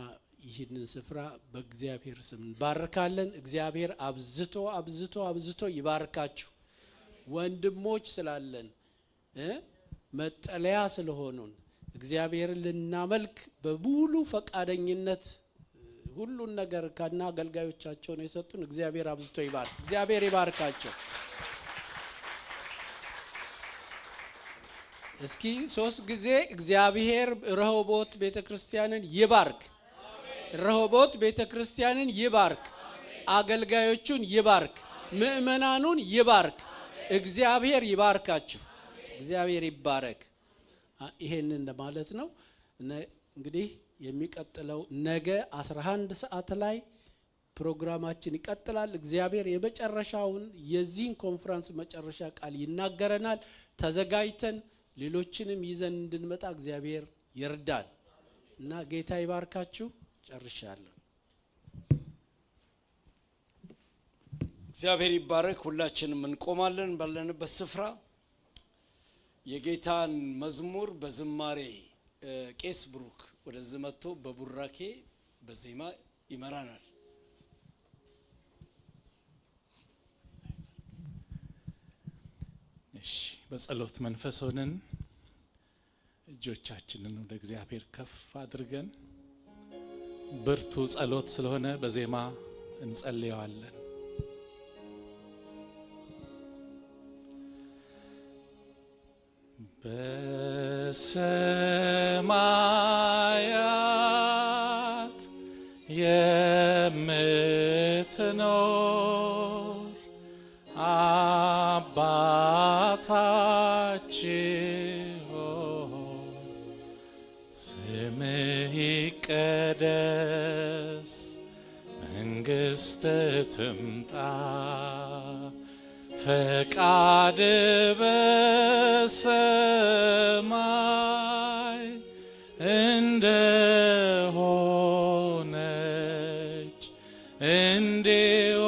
ይህንን ስፍራ በእግዚአብሔር ስም እንባርካለን። እግዚአብሔር አብዝቶ አብዝቶ አብዝቶ ይባርካችሁ። ወንድሞች ስላለን መጠለያ ስለሆኑን እግዚአብሔርን ልናመልክ በሙሉ ፈቃደኝነት ሁሉን ነገር ካና አገልጋዮቻቸውን የሰጡን እግዚአብሔር አብዝቶ ይባርክ። እግዚአብሔር ይባርካቸው። እስኪ 3 ጊዜ እግዚአብሔር ረሆቦት ቤተክርስቲያንን ይባርክ። ረሆቦት ቤተክርስቲያንን ይባርክ። አገልጋዮቹን ይባርክ። ምእመናኑን ይባርክ። እግዚአብሔር ይባርካችሁ። እግዚአብሔር ይባረክ። ይሄንን ማለት ነው። እንግዲህ የሚቀጥለው ነገ 11 ሰዓት ላይ ፕሮግራማችን ይቀጥላል። እግዚአብሔር የመጨረሻውን የዚህን ኮንፈረንስ መጨረሻ ቃል ይናገረናል። ተዘጋጅተን ሌሎችንም ይዘን እንድንመጣ እግዚአብሔር ይርዳን እና ጌታ ይባርካችሁ። ጨርሻለሁ። እግዚአብሔር ይባረክ። ሁላችንም እንቆማለን ባለንበት ስፍራ። የጌታን መዝሙር በዝማሬ ቄስ ብሩክ ወደዚህ መጥቶ በቡራኬ በዜማ ይመራናል። እሺ በጸሎት መንፈስ ሆነን እጆቻችንን ወደ እግዚአብሔር ከፍ አድርገን ብርቱ ጸሎት ስለሆነ በዜማ እንጸልየዋለን። በሰማያት የምትኖር አባታችን ሆይ ስምህ ይቀደስ፣ መንግሥትህ ትምጣ፣ ፈቃድ በሰማይ እንደሆነች እንዲሁ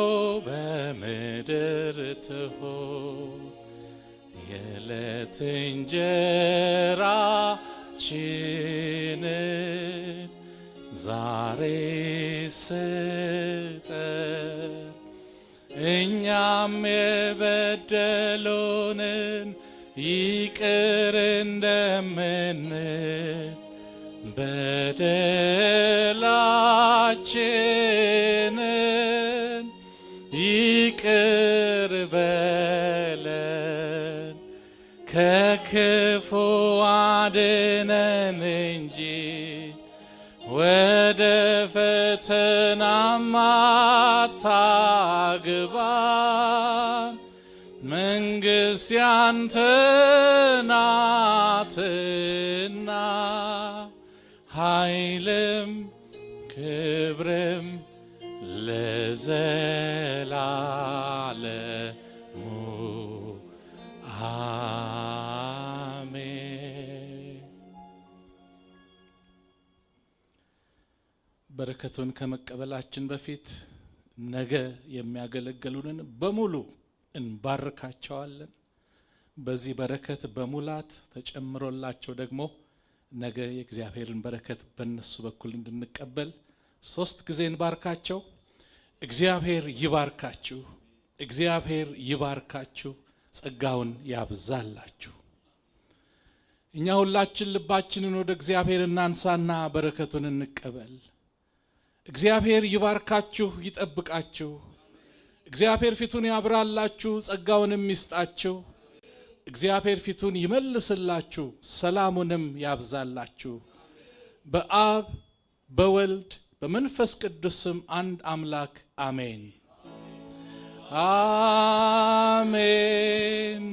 በምድር ትሁን። የዕለት እንጀራችንን ዛሬ ስጠን፣ እኛም የበደሉንን ይቅር እንደምንል በደላችንን ይቅር በለን፣ ከክፉ አድነን እንጂ ወደ ፈተናም አታግባን፣ መንግሥት ያንተ ናትና ኃይልም ክብርም ለዘላለሙ አሜን። በረከቱን ከመቀበላችን በፊት ነገ የሚያገለግሉንን በሙሉ እንባርካቸዋለን። በዚህ በረከት በሙላት ተጨምሮላቸው ደግሞ ነገ የእግዚአብሔርን በረከት በእነሱ በኩል እንድንቀበል 3 ጊዜ እንባርካቸው። እግዚአብሔር ይባርካችሁ፣ እግዚአብሔር ይባርካችሁ፣ ጸጋውን ያብዛላችሁ። እኛ ሁላችን ልባችንን ወደ እግዚአብሔር እናንሳና በረከቱን እንቀበል። እግዚአብሔር ይባርካችሁ፣ ይጠብቃችሁ። እግዚአብሔር ፊቱን ያብራላችሁ፣ ጸጋውንም ይስጣችሁ። እግዚአብሔር ፊቱን ይመልስላችሁ፣ ሰላሙንም ያብዛላችሁ። በአብ በወልድ በመንፈስ ቅዱስ ስም አንድ አምላክ አሜን አሜን።